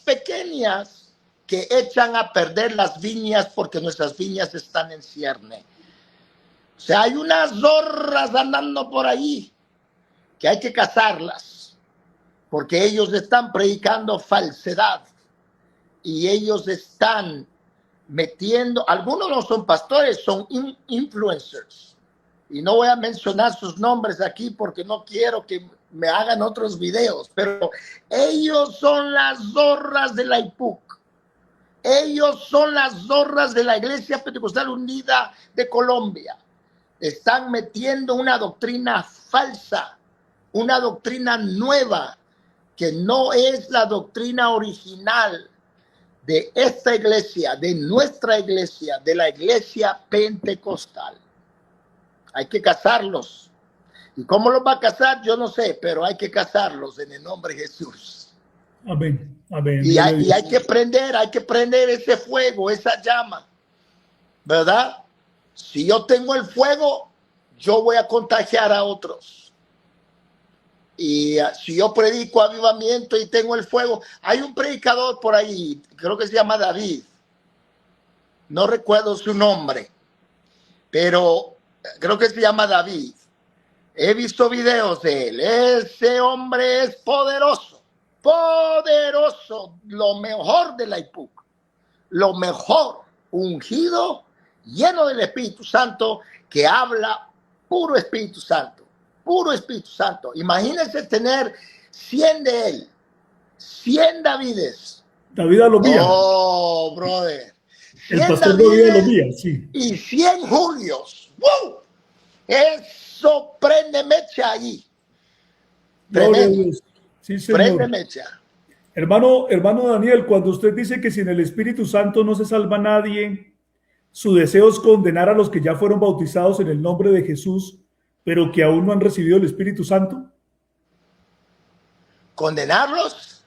pequeñas que echan a perder las viñas, porque nuestras viñas están en cierne. O sea, hay unas zorras andando por ahí que hay que cazarlas, porque ellos están predicando falsedad y ellos están metiendo, algunos no son pastores, son influencers. Y no voy a mencionar sus nombres aquí porque no quiero que me hagan otros videos, pero ellos son las zorras de la IPUC. Ellos son las zorras de la Iglesia Pentecostal Unida de Colombia. Están metiendo una doctrina falsa, una doctrina nueva, que no es la doctrina original de esta iglesia, de nuestra iglesia, de la Iglesia Pentecostal. Hay que cazarlos. ¿Y cómo los va a cazar? Yo no sé, pero hay que cazarlos en el nombre de Jesús. Amén. Amén. Y hay que prender ese fuego, esa llama, ¿verdad? Si yo tengo el fuego, yo voy a contagiar a otros. Y si yo predico avivamiento y tengo el fuego, hay un predicador por ahí, creo que se llama David, no recuerdo su nombre. pero creo que se llama David. He visto videos de él. Ese hombre es poderoso, poderoso, lo mejor de la IPUC, lo mejor, ungido, lleno del Espíritu Santo, que habla puro Espíritu Santo, puro Espíritu Santo. Imagínense tener 100 de él, 100 Davides. David Alomía. Oh, brother. El 100 pastor David Davides Alomía, sí. y 100 Julios. ¡Wow! Eso prende mecha ahí. Gloria a Tremendo. Dios. Sí, Prende Señor. mecha. Hermano Daniel, cuando usted dice que sin el Espíritu Santo no se salva nadie, su deseo es condenar a los que ya fueron bautizados en el nombre de Jesús, pero que aún no han recibido el Espíritu Santo. ¿Condenarlos?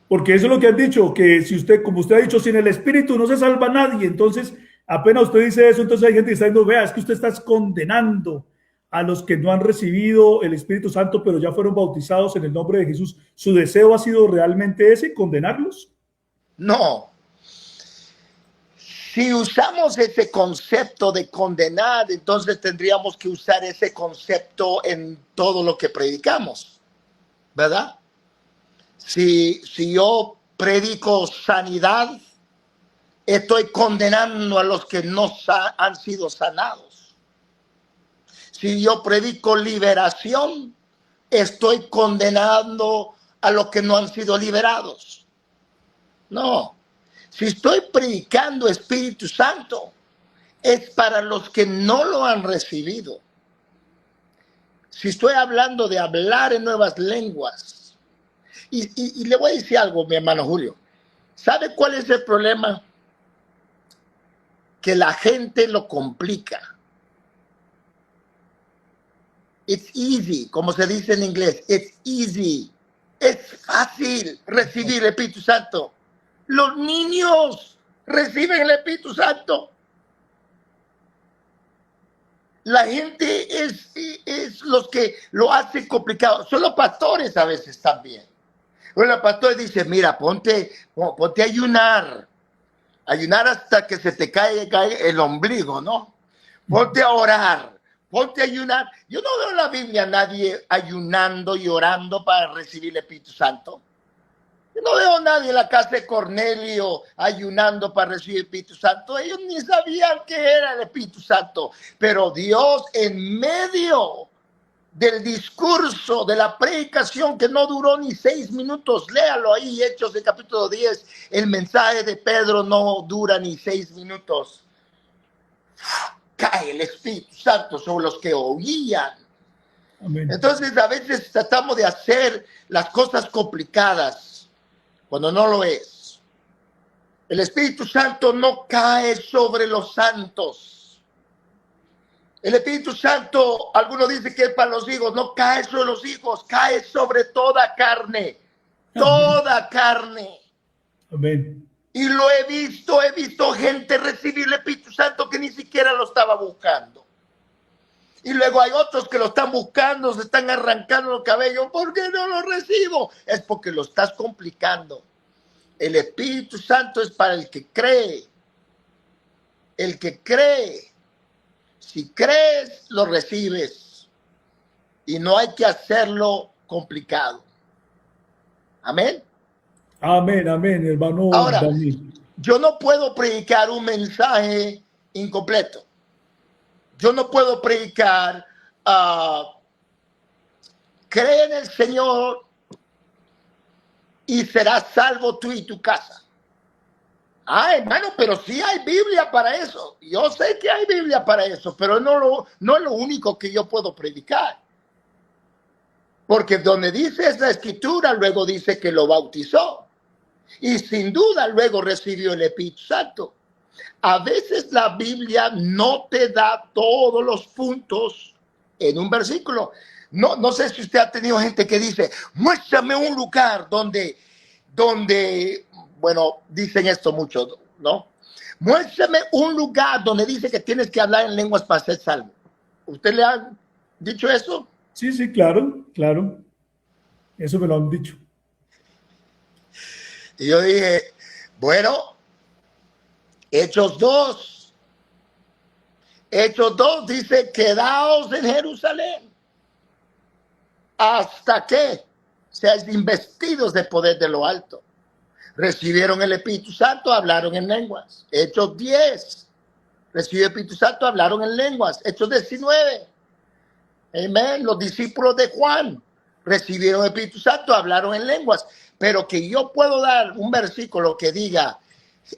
Porque eso es lo que han dicho, que si usted, como usted ha dicho, sin el Espíritu no se salva nadie. Entonces, apenas usted dice eso, entonces hay gente que está diciendo, vea, es que usted está condenando a los que no han recibido el Espíritu Santo, pero ya fueron bautizados en el nombre de Jesús. ¿Su deseo ha sido realmente ese, condenarlos? No. Si usamos ese concepto de condenar, entonces tendríamos que usar ese concepto en todo lo que predicamos, ¿verdad? Si yo predico sanidad, estoy condenando a los que no han sido sanados. Si yo predico liberación, estoy condenando a los que no han sido liberados. No. Si estoy predicando Espíritu Santo, es para los que no lo han recibido. Si estoy hablando de hablar en nuevas lenguas, y le voy a decir algo, mi hermano Julio. ¿Sabe cuál es el problema? Que la gente lo complica. It's easy, como se dice en inglés. It's easy. Es fácil recibir el Espíritu Santo. Los niños reciben el Espíritu Santo. La gente es los que lo hacen complicado. Son los pastores a veces también. Bueno, el pastor dice, mira, ponte a ayunar. Ayunar hasta que se te caiga el ombligo, ¿no? Ponte a orar. Ponte a ayunar. Yo no veo en la Biblia a nadie ayunando y orando para recibir el Espíritu Santo. Yo no veo a nadie en la casa de Cornelio ayunando para recibir el Espíritu Santo. Ellos ni sabían qué era el Espíritu Santo. Pero Dios, en medio del discurso, de la predicación que no duró ni 6 minutos, léalo ahí, Hechos del capítulo 10, el mensaje de Pedro no dura ni 6 minutos. Cae el Espíritu Santo sobre los que oían. Amén. Entonces, a veces tratamos de hacer las cosas complicadas cuando no lo es. El Espíritu Santo no cae sobre los santos. El Espíritu Santo, algunos dicen que es para los hijos, no cae sobre los hijos, cae sobre toda carne. Toda carne. Amén. Y lo he visto gente recibir el Espíritu Santo que ni siquiera lo estaba buscando. Y luego hay otros que lo están buscando, se están arrancando los cabellos. ¿Por qué no lo recibo? Es porque lo estás complicando. El Espíritu Santo es para el que cree. El que cree. Si crees, lo recibes. Y no hay que hacerlo complicado. Amén. Amén, amén, hermano Ahora, Daniel. yo no puedo predicar un mensaje incompleto. Yo no puedo predicar, cree en el Señor y serás salvo tú y tu casa. Hermano, pero sí hay Biblia para eso. Yo sé que hay Biblia para eso, pero no es lo único que yo puedo predicar. Porque donde dice es la Escritura, luego dice que lo bautizó. Y sin duda luego recibió el Espíritu Santo. A veces la Biblia no te da todos los puntos en un versículo. No sé si usted ha tenido gente que dice, muéstrame un lugar donde, bueno, dicen esto mucho, ¿no? Muéstrame un lugar donde dice que tienes que hablar en lenguas para ser salvo. ¿Usted le ha dicho eso? Sí, sí, claro, claro. Eso me lo han dicho. Y yo dije, bueno, Hechos 2, Hechos 2 dice, quedaos en Jerusalén hasta que seáis investidos de poder de lo alto. Recibieron el Espíritu Santo, hablaron en lenguas. Hechos 10, recibió el Espíritu Santo, hablaron en lenguas. Hechos 19, amén. Los discípulos de Juan recibieron el Espíritu Santo, hablaron en lenguas. Pero que yo puedo dar un versículo que diga,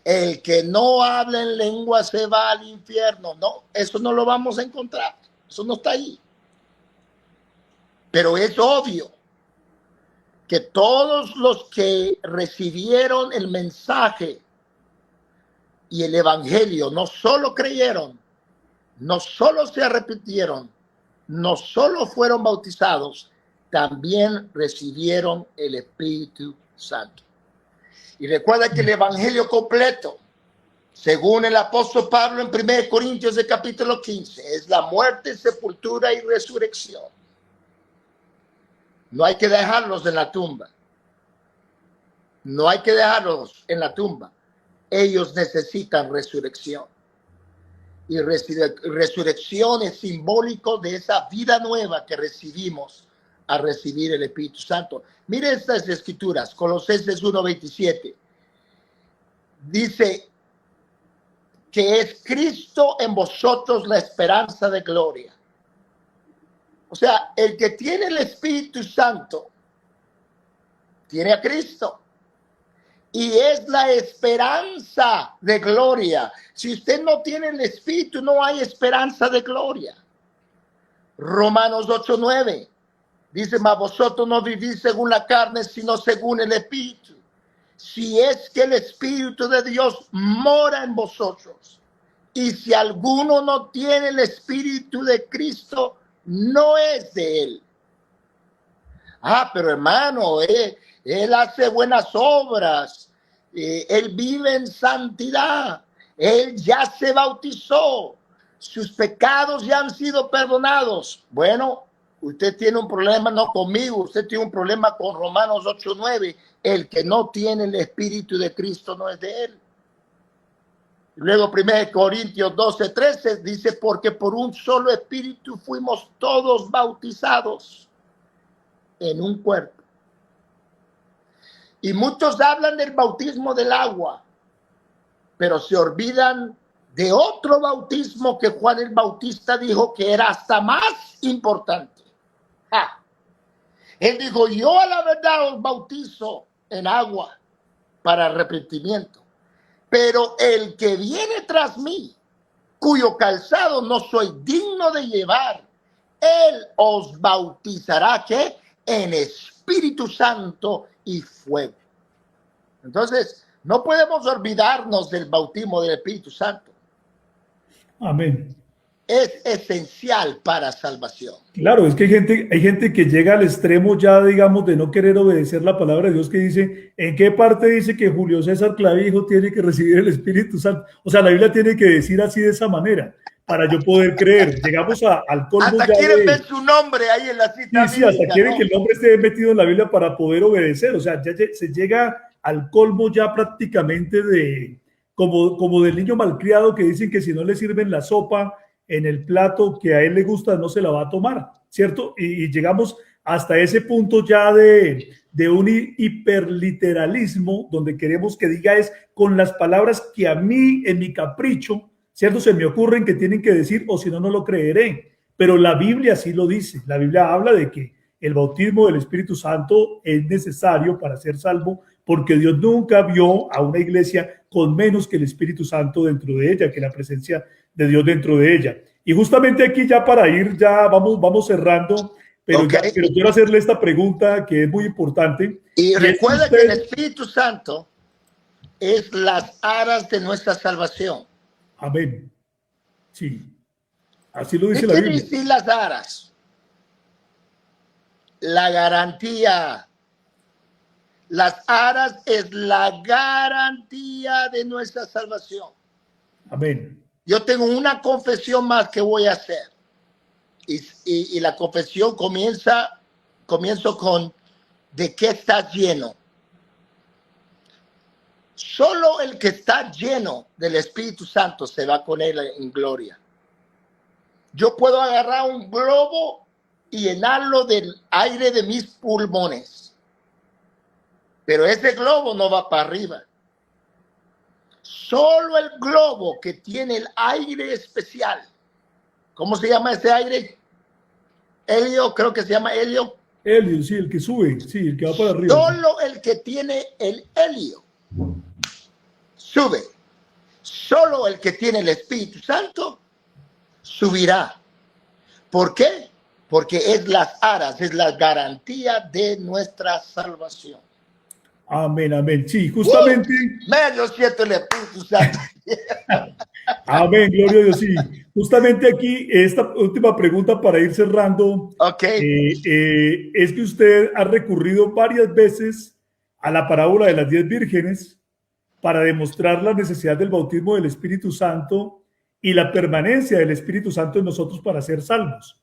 el que no habla en lengua se va al infierno. No, eso no lo vamos a encontrar. Eso no está ahí. Pero es obvio que todos los que recibieron el mensaje y el evangelio no solo creyeron, no solo se arrepintieron, no solo fueron bautizados, también recibieron el Espíritu Santo. Y recuerda que el evangelio completo, según el apóstol Pablo en 1 Corintios de capítulo 15, es la muerte, sepultura y resurrección. No hay que dejarlos en la tumba. No hay que dejarlos en la tumba. Ellos necesitan resurrección. Y resurrección es simbólico de esa vida nueva que recibimos al recibir el Espíritu Santo. Mire estas escrituras, Colosenses 1:27. Dice que es Cristo en vosotros la esperanza de gloria. O sea, el que tiene el Espíritu Santo tiene a Cristo. Y es la esperanza de gloria. Si usted no tiene el Espíritu, no hay esperanza de gloria. Romanos 8:9 dice, mas vosotros no vivís según la carne, sino según el Espíritu. Si es que el Espíritu de Dios mora en vosotros. Y si alguno no tiene el Espíritu de Cristo, no es de él. Pero hermano, él hace buenas obras, él vive en santidad, él ya se bautizó, sus pecados ya han sido perdonados. Bueno, usted tiene un problema no conmigo, usted tiene un problema con Romanos 8:9. El que no tiene el Espíritu de Cristo no es de él. Luego 1 Corintios 12:13 dice, porque por un solo Espíritu fuimos todos bautizados en un cuerpo. Y muchos hablan del bautismo del agua, pero se olvidan de otro bautismo que Juan el Bautista dijo que era hasta más importante. Él dijo, yo a la verdad os bautizo en agua para arrepentimiento. Pero el que viene tras mí, cuyo calzado no soy digno de llevar, él os bautizará, ¿qué? En Espíritu Santo y fuego. Entonces, no podemos olvidarnos del bautismo del Espíritu Santo. Amén. Es esencial para salvación. Claro, es que hay gente que llega al extremo ya, digamos, de no querer obedecer la palabra de Dios, que dice, ¿en qué parte dice que Julio César Clavijo tiene que recibir el Espíritu Santo? O sea, la Biblia tiene que decir así de esa manera, para yo poder creer. Llegamos al colmo. Hasta ya quieren ver su nombre ahí en la cita. Sí, hasta quieren que el nombre esté metido en la Biblia para poder obedecer. O sea, ya se llega al colmo ya prácticamente de, como del niño malcriado que dicen que si no le sirven la sopa en el plato que a él le gusta, no se la va a tomar, ¿cierto? Y llegamos hasta ese punto ya de un hiperliteralismo, donde queremos que diga es con las palabras que a mí, en mi capricho, ¿cierto? Se me ocurren que tienen que decir, o si no, no lo creeré. Pero la Biblia sí lo dice. La Biblia habla de que el bautismo del Espíritu Santo es necesario para ser salvo, porque Dios nunca vio a una iglesia con menos que el Espíritu Santo dentro de ella, que la presencia de Dios dentro de ella. Y justamente aquí ya para ir, ya vamos cerrando, pero, Okay. pero quiero hacerle esta pregunta que es muy importante. Y recuerda que el Espíritu Santo es las aras de nuestra salvación. Amén. Sí, así lo dice ¿Qué la quiere Biblia. decir las aras? La garantía. Las aras es la garantía de nuestra salvación. Amén. Yo tengo una confesión más que voy a hacer. Y la confesión comienzo con ¿de qué estás lleno? Solo el que está lleno del Espíritu Santo se va con él en gloria. Yo puedo agarrar un globo y llenarlo del aire de mis pulmones. Pero ese globo no va para arriba. Solo el globo que tiene el aire especial. ¿Cómo se llama ese aire? Helio, creo que se llama helio. Helio, sí, el que sube, sí, el que va para arriba. Solo el que tiene el helio sube. Solo el que tiene el Espíritu Santo subirá. ¿Por qué? Porque es las aras, es la garantía de nuestra salvación. Amén, amén. Sí, justamente. Yo siento el Espíritu Santo. Amén, gloria a Dios. Sí, justamente aquí, esta última pregunta para ir cerrando. Ok. Es que usted ha recurrido varias veces a la parábola de las 10 vírgenes para demostrar la necesidad del bautismo del Espíritu Santo y la permanencia del Espíritu Santo en nosotros para ser salvos.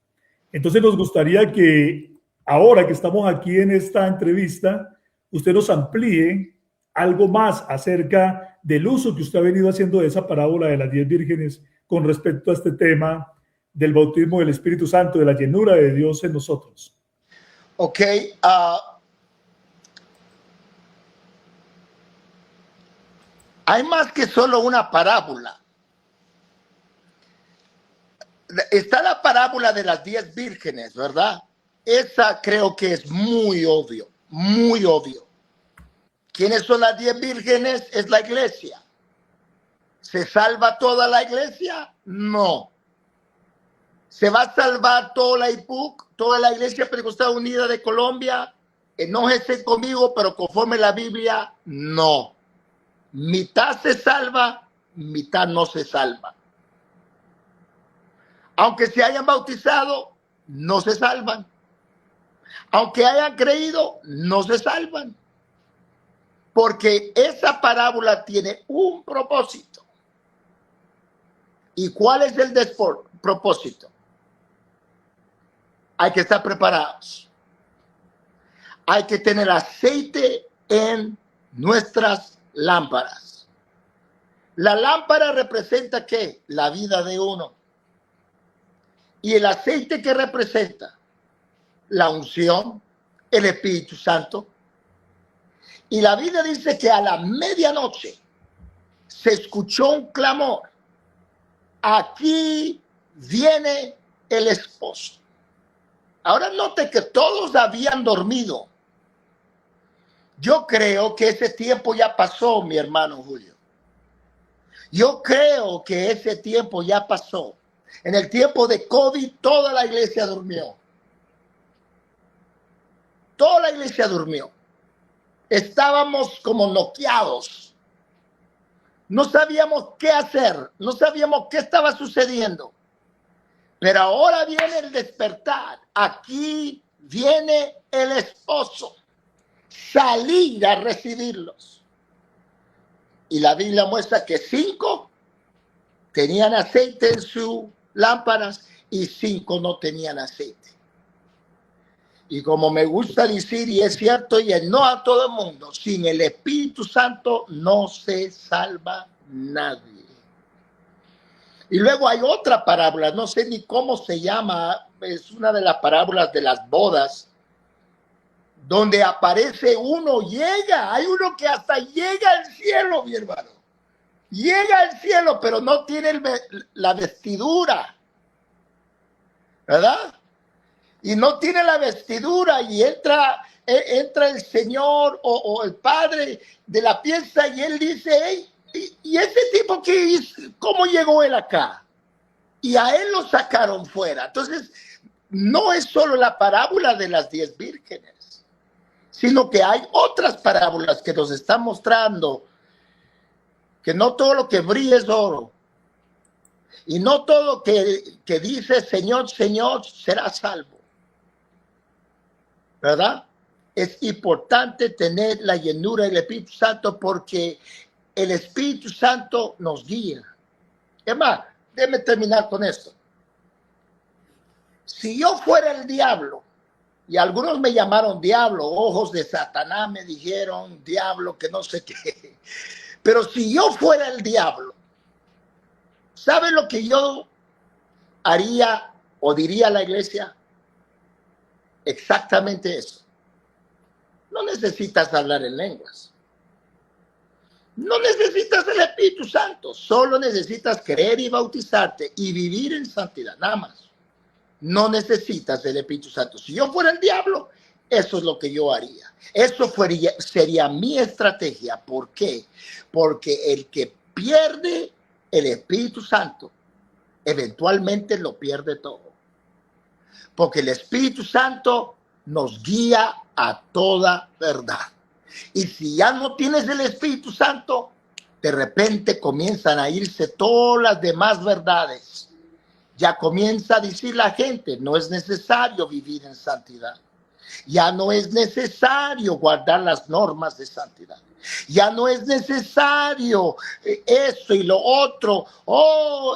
Entonces nos gustaría que ahora que estamos aquí en esta entrevista, usted nos amplíe algo más acerca del uso que usted ha venido haciendo de esa parábola de las 10 vírgenes con respecto a este tema del bautismo del Espíritu Santo, de la llenura de Dios en nosotros. Ok. Hay más que solo una parábola. Está la parábola de las 10 vírgenes, ¿verdad? Esa creo que es muy obvio, muy obvio. ¿Quiénes son las 10 vírgenes? Es la iglesia. ¿Se salva toda la iglesia? No. ¿Se va a salvar toda la IPUC, toda la Iglesia Pentecostal Unida de Colombia? Enójese conmigo, pero conforme la Biblia, no. Mitad se salva, mitad no se salva. Aunque se hayan bautizado, no se salvan. Aunque hayan creído, no se salvan. Porque esa parábola tiene un propósito. ¿Y cuál es el propósito? Hay que estar preparados. Hay que tener aceite en nuestras lámparas. La lámpara representa ¿qué? La vida de uno. Y el aceite que representa la unción, el Espíritu Santo. Y la Biblia dice que a la medianoche se escuchó un clamor. Aquí viene el esposo. Ahora note que todos habían dormido. Yo creo que ese tiempo ya pasó, mi hermano Julio. Yo creo que ese tiempo ya pasó. En el tiempo de COVID, toda la iglesia durmió. Toda la iglesia durmió. Estábamos como noqueados. No sabíamos qué hacer. No sabíamos qué estaba sucediendo. Pero ahora viene el despertar. Aquí viene el esposo. Salir a recibirlos. Y la Biblia muestra que 5 tenían aceite en sus lámparas y 5 no tenían aceite. Y como me gusta decir, y es cierto, y es no a todo el mundo, sin el Espíritu Santo no se salva nadie. Y luego hay otra parábola, no sé ni cómo se llama, es una de las parábolas de las bodas, donde aparece uno, hay uno que hasta llega al cielo, mi hermano. Llega al cielo, pero no tiene la vestidura, ¿verdad? Y no tiene la vestidura y entra el Señor o el Padre de la fiesta y él dice, hey, ¿y ese tipo qué es? ¿Cómo llegó él acá? Y a él lo sacaron fuera. Entonces, no es solo la parábola de las 10 vírgenes, sino que hay otras parábolas que nos están mostrando que no todo lo que brilla es oro. Y no todo que dice Señor, Señor, será salvo. ¿Verdad? Es importante tener la llenura del Espíritu Santo porque el Espíritu Santo nos guía. Es más, déjeme terminar con esto. Si yo fuera el diablo, y algunos me llamaron diablo, ojos de Satanás me dijeron diablo, que no sé qué. Pero si yo fuera el diablo, ¿sabe lo que yo haría o diría a la iglesia exactamente eso. No necesitas hablar en lenguas. No necesitas el Espíritu Santo. Solo necesitas creer y bautizarte y vivir en santidad. Nada más. No necesitas el Espíritu Santo. Si yo fuera el diablo, eso es lo que yo haría. Eso sería mi estrategia. ¿Por qué? Porque el que pierde el Espíritu Santo, eventualmente lo pierde todo. Porque el Espíritu Santo nos guía a toda verdad. Y si ya no tienes el Espíritu Santo, de repente comienzan a irse todas las demás verdades. Ya comienza a decir la gente, no es necesario vivir en santidad. Ya no es necesario guardar las normas de santidad. Ya no es necesario esto y lo otro.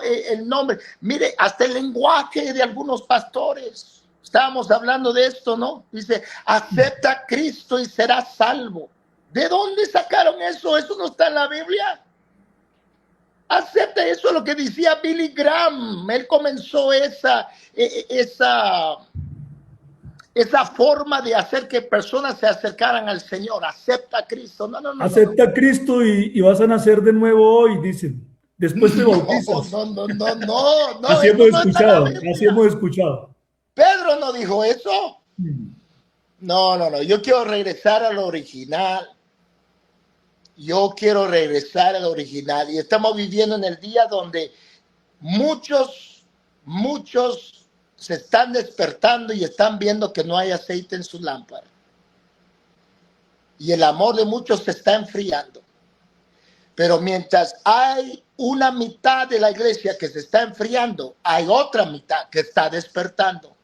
El nombre. Mire, hasta el lenguaje de algunos pastores. Estábamos hablando de esto, ¿no? Dice, acepta a Cristo y serás salvo. ¿De dónde sacaron eso? Eso no está en la Biblia. Acepta, eso es lo que decía Billy Graham. Él comenzó esa forma de hacer que personas se acercaran al Señor. Acepta a Cristo. No. Acepta a Cristo y vas a nacer de nuevo hoy, dicen. Después te bautizas. No. Así hemos escuchado. Pedro no dijo eso. No. Yo quiero regresar a lo original. Y estamos viviendo en el día donde muchos se están despertando y están viendo que no hay aceite en su lámpara. Y el amor de muchos se está enfriando. Pero mientras hay una mitad de la iglesia que se está enfriando, hay otra mitad que está despertando.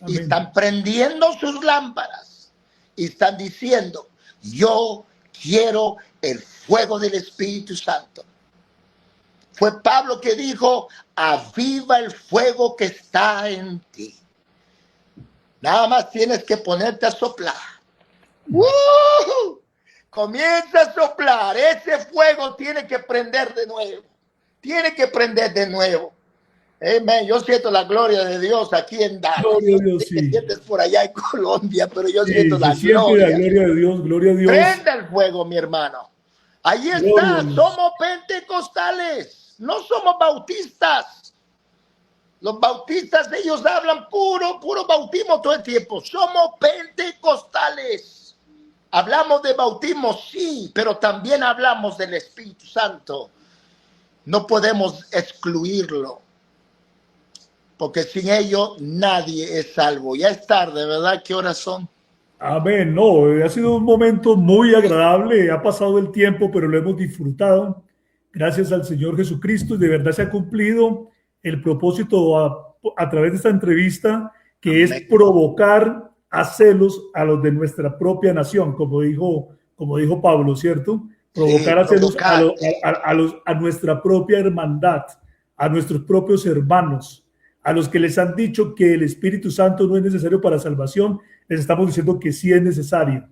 Amén. Y están prendiendo sus lámparas y están diciendo, yo quiero el fuego del Espíritu Santo. Fue Pablo que dijo, aviva el fuego que está en ti. Nada más tienes que ponerte a soplar. Comienza a soplar. Ese fuego tiene que prender de nuevo. Amén. Yo siento la gloria de Dios aquí en Dallas. Gloria a Dios, sí. Sientes por allá en Colombia, pero yo siento la gloria. La gloria de Dios, gloria a Dios. Prenda el fuego, mi hermano. Ahí está. Somos pentecostales. No somos bautistas. Los bautistas, ellos hablan puro bautismo todo el tiempo. Somos pentecostales. Hablamos de bautismo, sí, pero también hablamos del Espíritu Santo. No podemos excluirlo. Porque sin ello nadie es salvo. Ya es tarde, ¿verdad? ¿Qué horas son? Amén. No, ha sido un momento muy agradable. Ha pasado el tiempo, pero lo hemos disfrutado. Gracias al Señor Jesucristo. Y de verdad se ha cumplido el propósito a través de esta entrevista, que es provocar a celos a los de nuestra propia nación, como dijo Pablo, ¿cierto? Provocar a celos a nuestra propia hermandad, a nuestros propios hermanos. A los que les han dicho que el Espíritu Santo no es necesario para salvación, les estamos diciendo que sí es necesario.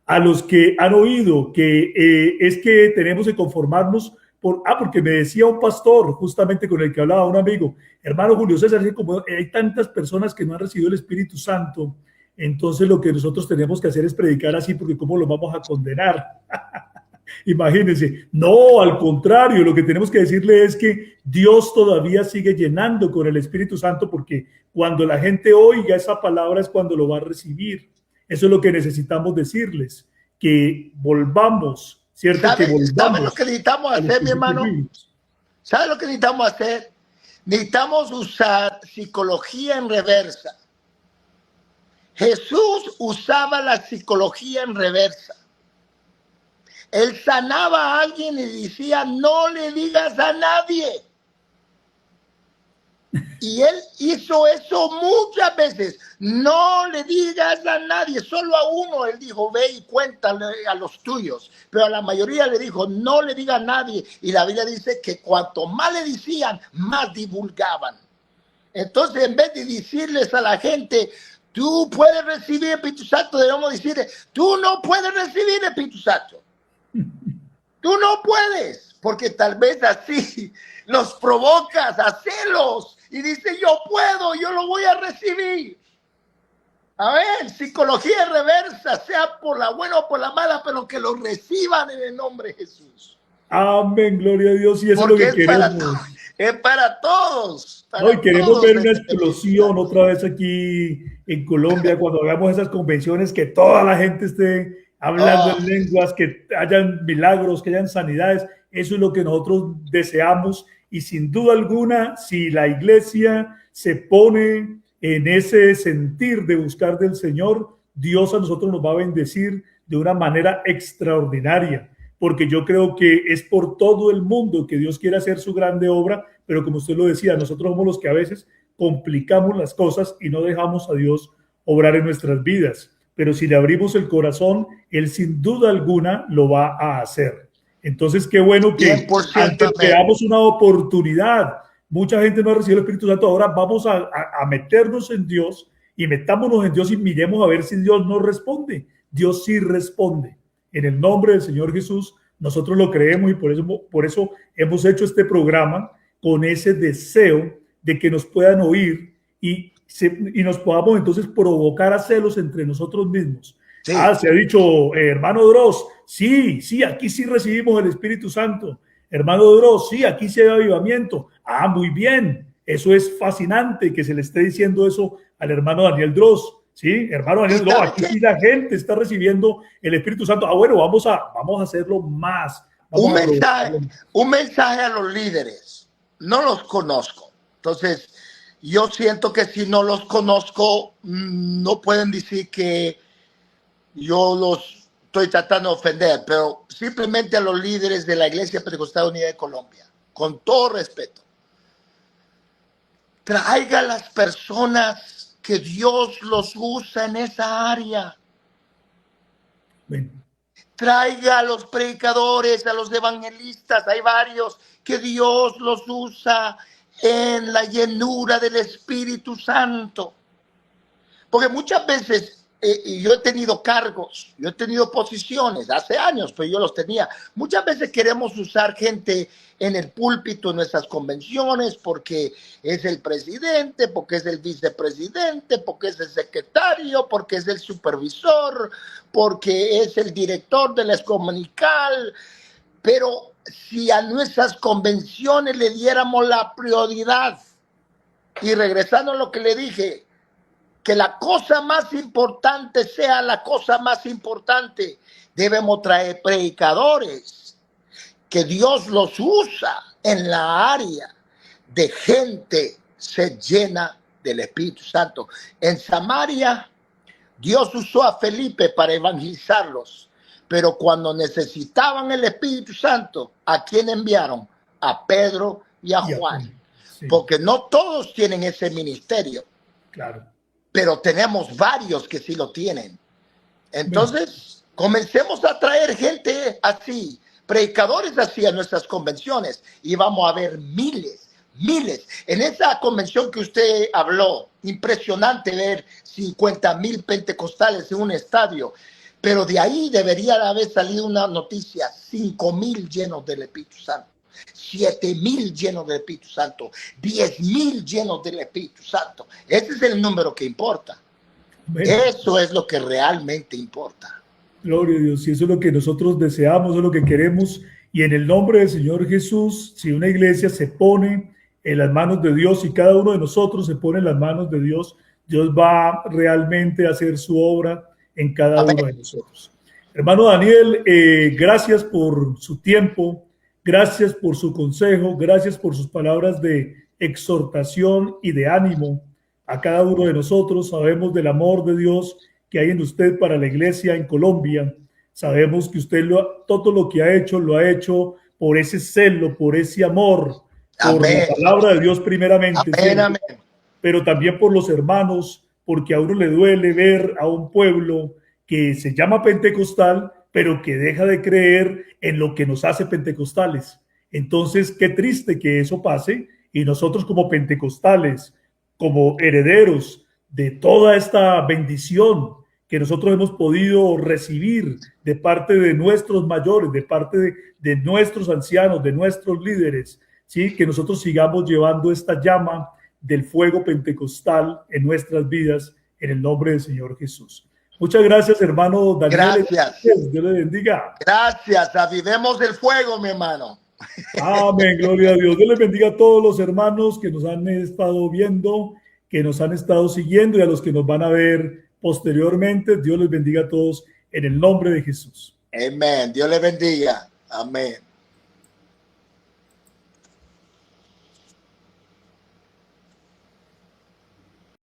A los que han oído que es que tenemos que conformarnos porque me decía un pastor, justamente con el que hablaba un amigo, hermano Julio César, como hay tantas personas que no han recibido el Espíritu Santo, entonces lo que nosotros tenemos que hacer es predicar así, porque ¿cómo lo vamos a condenar? Imagínense, no, al contrario, lo que tenemos que decirle es que Dios todavía sigue llenando con el Espíritu Santo, porque cuando la gente oiga esa palabra es cuando lo va a recibir. Eso es lo que necesitamos decirles, que volvamos, ¿cierto? ¿Sabe lo que necesitamos hacer, mi hermano? ¿Sabe lo que necesitamos hacer? Necesitamos usar psicología en reversa. Jesús usaba la psicología en reversa. Él sanaba a alguien y decía, no le digas a nadie. Y él hizo eso muchas veces. No le digas a nadie, solo a uno él dijo, ve y cuéntale a los tuyos. Pero a la mayoría le dijo, no le diga a nadie. Y la Biblia dice que cuanto más le decían, más divulgaban. Entonces, en vez de decirles a la gente, tú puedes recibir el Espíritu Santo, debemos decirle, tú no puedes recibir el Espíritu Santo. Tú no puedes, porque tal vez así los provocas a celos y dice, yo puedo, yo lo voy a recibir. Amén. Psicología reversa, sea por la buena o por la mala, pero que lo reciban en el nombre de Jesús. Amén, gloria a Dios. Y eso Porque es lo que queremos. es para todos. No, y queremos ver una este explosión otra vez aquí en Colombia cuando hagamos esas convenciones, que toda la gente esté hablando en lenguas, que hayan milagros, que hayan sanidades. Eso es lo que nosotros deseamos, y sin duda alguna, si la iglesia se pone en ese sentir de buscar del Señor, Dios a nosotros nos va a bendecir de una manera extraordinaria, porque yo creo que es por todo el mundo que Dios quiere hacer su grande obra, pero como usted lo decía, nosotros somos los que a veces complicamos las cosas y no dejamos a Dios obrar en nuestras vidas. Pero si le abrimos el corazón, Él sin duda alguna lo va a hacer. Entonces, qué bueno que antes le damos una oportunidad. Mucha gente no ha recibido el Espíritu Santo. Ahora vamos a meternos en Dios, y metámonos en Dios y miremos a ver si Dios nos responde. Dios sí responde. En el nombre del Señor Jesús, nosotros lo creemos, y por eso hemos hecho este programa con ese deseo de que nos puedan oír y nos podamos entonces provocar a celos entre nosotros mismos. Sí. Se ha dicho, hermano Dross, sí, aquí sí recibimos el Espíritu Santo. Hermano Dross, sí, aquí sí hay avivamiento. Muy bien, eso es fascinante que se le esté diciendo eso al hermano Daniel Dross. Sí, hermano Daniel, no, aquí sí la gente está recibiendo el Espíritu Santo. Bueno, vamos a hacerlo más. Un mensaje a los líderes. No los conozco. Entonces, yo siento que si no los conozco, no pueden decir que yo los estoy tratando de ofender, pero simplemente a los líderes de la Iglesia Pentecostal Unida de Colombia, con todo respeto, traiga a las personas que Dios los usa en esa área. Traiga a los predicadores, a los evangelistas, hay varios que Dios los usa en la llenura del Espíritu Santo. Porque muchas veces yo he tenido cargos, yo he tenido posiciones, hace años, pero yo los tenía. Muchas veces queremos usar gente en el púlpito en nuestras convenciones porque es el presidente, porque es el vicepresidente, porque es el secretario, porque es el supervisor, porque es el director de la excomunical. Pero si a nuestras convenciones le diéramos la prioridad, y regresando a lo que le dije, que la cosa más importante sea la cosa más importante, debemos traer predicadores que Dios los usa en la área de gente se llena del Espíritu Santo. En Samaria, Dios usó a Felipe para evangelizarlos, pero cuando necesitaban el Espíritu Santo, ¿a quién enviaron? A Pedro y a Juan. Sí. Porque no todos tienen ese ministerio. Claro. Pero tenemos varios que sí lo tienen. Entonces, comencemos a traer gente así, predicadores así a nuestras convenciones, y vamos a ver miles. En esa convención que usted habló, impresionante ver 50,000 pentecostales en un estadio, pero de ahí debería haber salido una noticia, 5,000 llenos del Espíritu Santo. 7,000 llenos del Espíritu Santo, 10,000 llenos del Espíritu Santo. Ese es el número que importa. Eso es lo que realmente importa. Gloria a Dios, y eso es lo que nosotros deseamos, es lo que queremos. Y en el nombre del Señor Jesús, si una iglesia se pone en las manos de Dios y cada uno de nosotros se pone en las manos de Dios, Dios va realmente a hacer su obra en cada uno de nosotros. Hermano Daniel, gracias por su tiempo. Gracias por su consejo, gracias por sus palabras de exhortación y de ánimo a cada uno de nosotros. Sabemos del amor de Dios que hay en usted para la iglesia en Colombia. Sabemos que usted todo lo que ha hecho, lo ha hecho por ese celo, por ese amor, por la palabra de Dios primeramente. Amén. Pero también por los hermanos, porque a uno le duele ver a un pueblo que se llama pentecostal, pero que deja de creer en lo que nos hace pentecostales. Entonces, qué triste que eso pase, y nosotros como pentecostales, como herederos de toda esta bendición que nosotros hemos podido recibir de parte de nuestros mayores, de parte de nuestros ancianos, de nuestros líderes, ¿sí? Que nosotros sigamos llevando esta llama del fuego pentecostal en nuestras vidas, en el nombre del Señor Jesús. Muchas gracias, hermano Daniel. Gracias. Dios le bendiga. Gracias. Avivemos el fuego, mi hermano. Amén, gloria a Dios. Dios les bendiga a todos los hermanos que nos han estado viendo, que nos han estado siguiendo y a los que nos van a ver posteriormente. Dios les bendiga a todos en el nombre de Jesús. Amén. Dios le bendiga. Amén.